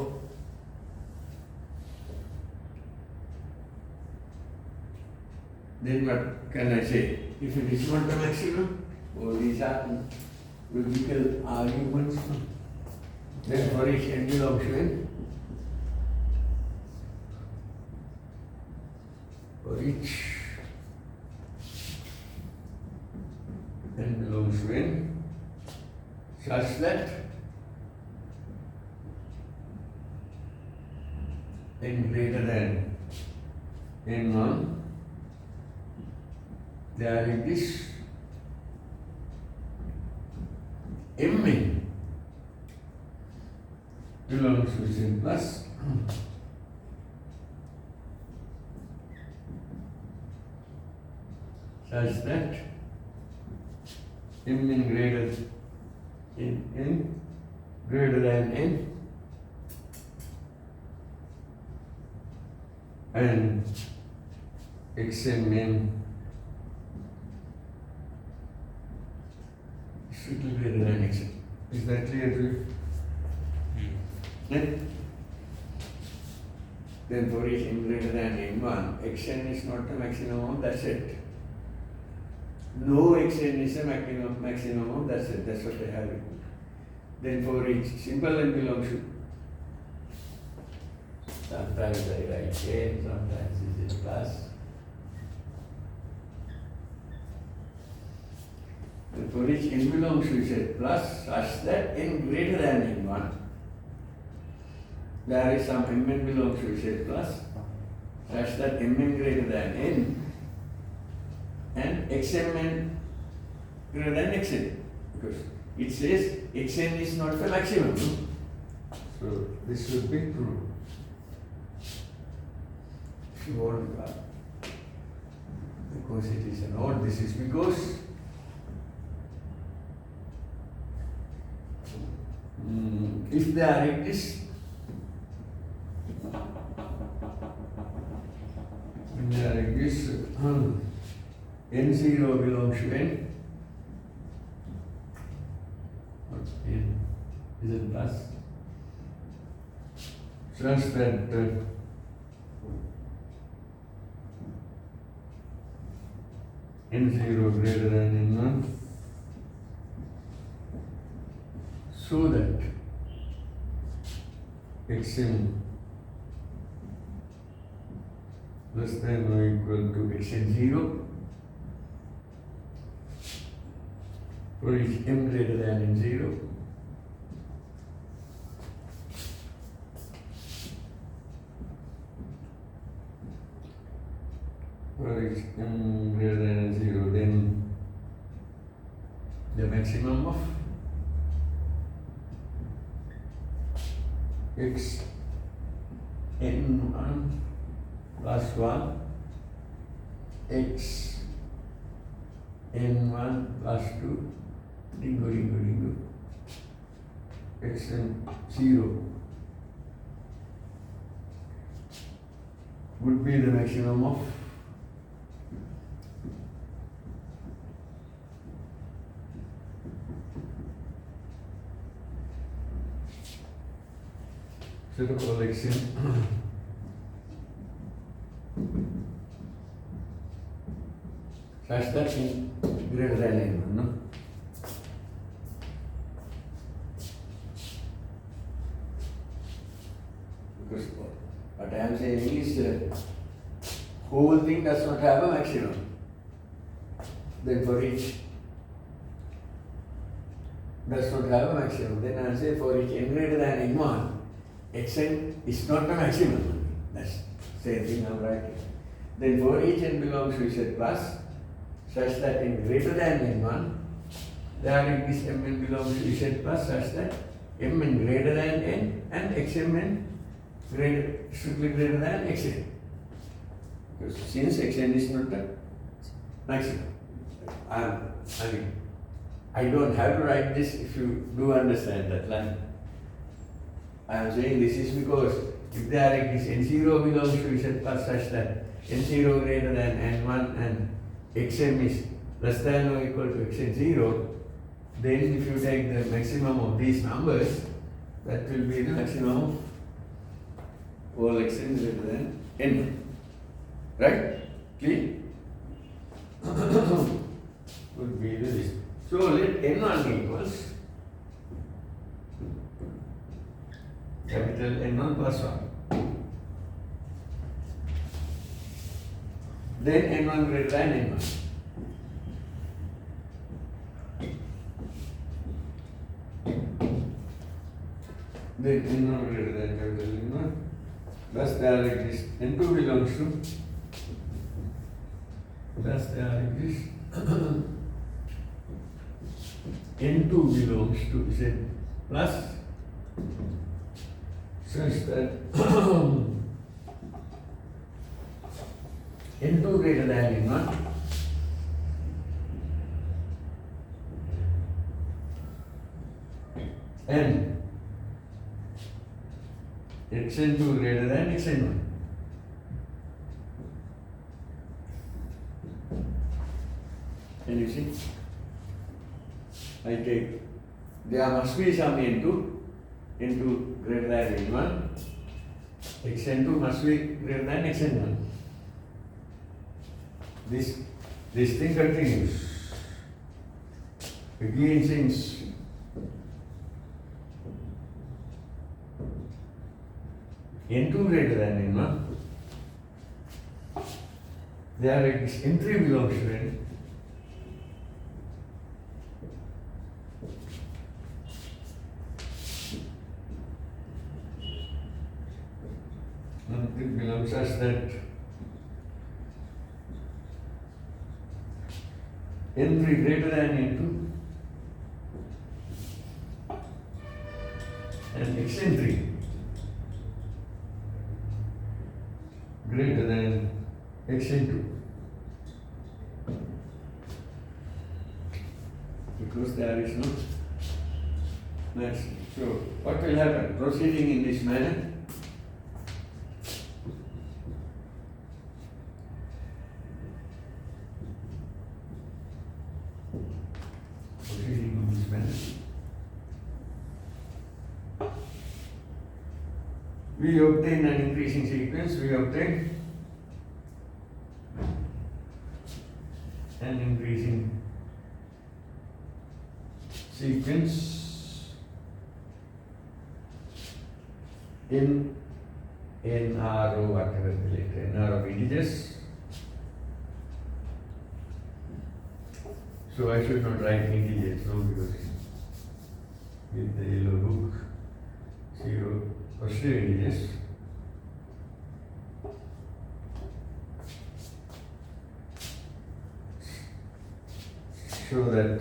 Then what can I say? If it is not the maximum, all these are logical arguments. Then for each n belongs to n, for each n belongs to n, such that n greater than n1, there exists mn belongs to Z plus such that mn greater n greater than n and xmn strictly greater than xn. Is that clear to you? Then for each n greater than n1, xn is not the maximum of that set. No xn is a maximum of that set. That's what they have written. Then for each simple n belongs to, sometimes I write n, sometimes it is plus. Then for each n belongs to Z plus such that n greater than n1, there is some mn belongs to Z plus such that mn greater than n and xmn greater than xn, because it says xn is not the maximum. So this should be true. If you want, because it is an odd, this is because if there exists, when there exists n0 belongs to n. What n? Is it plus? Such that n0 greater than n1, so that xn less than or equal to xn0 for each m greater than n0. For each m greater than n0, then the maximum of x n1 plus 1 x n1 plus 2 dingo x n0 would be the maximum of set of collection such that in greater than n1, no? Because what I am saying is whole thing does not have a maximum. Then for each does not have a maximum. Then I say for each n greater than n1, xn is not a maximum. That's same thing I'm writing. Then for each n belongs to z plus, such that n greater than n1, there is mn belongs to z plus such that mn greater than n and xmn strictly greater than xn. Because since xn is not a maximum, I don't have to write this if you do understand that line. I am saying this is because if there is n0 belongs to z plus such that n0 greater than n1 and xm is less than or equal to xn0, then if you take the maximum of these numbers, that will be the maximum of all xn greater than n1. Right? Clear? Would be this. So let n1 equals capital N1 plus 1. Then n1 greater than n1. Then n1 greater than capital N1. Thus there exists n2 belongs to. Thus there exists n2 belongs to z plus such that n2 greater than n1 and xn2 greater than xn1. Can you see? I take, there must be some n2 greater than n1, xn2 must be greater than xn1. This thing continues. Again, since n2 greater than n1, there is n3 belongs to n. It belongs such that n3 greater than n2 and xn3 greater than xn2, because there is no match. So what will happen? Proceeding in this manner, we obtain an increasing sequence, we obtain an increasing sequence in NR or whatever later, NR of integers. So I should not write integers, no, because with the yellow book, 0 positive integers. So that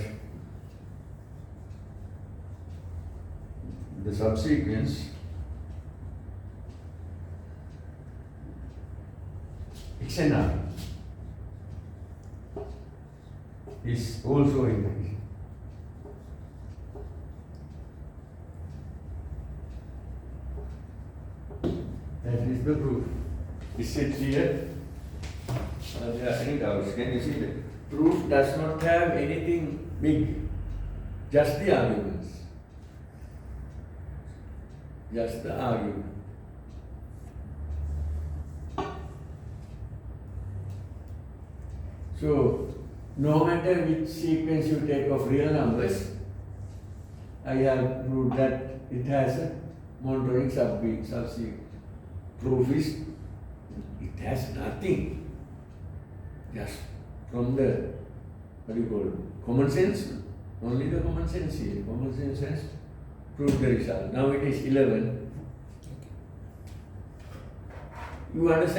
the subsequence XNR is also increasing. That is the proof. Is it clear? Are there any doubts? Can you see that? Proof does not have anything big, just the arguments. Just the argument. So, no matter which sequence you take of real numbers, I have proved that it has a monotonic subsequence. Proof is, it has nothing. Just from the, what do you call it, common sense, only the common sense here. Common sense has proved the result. Now it is 11. You understand?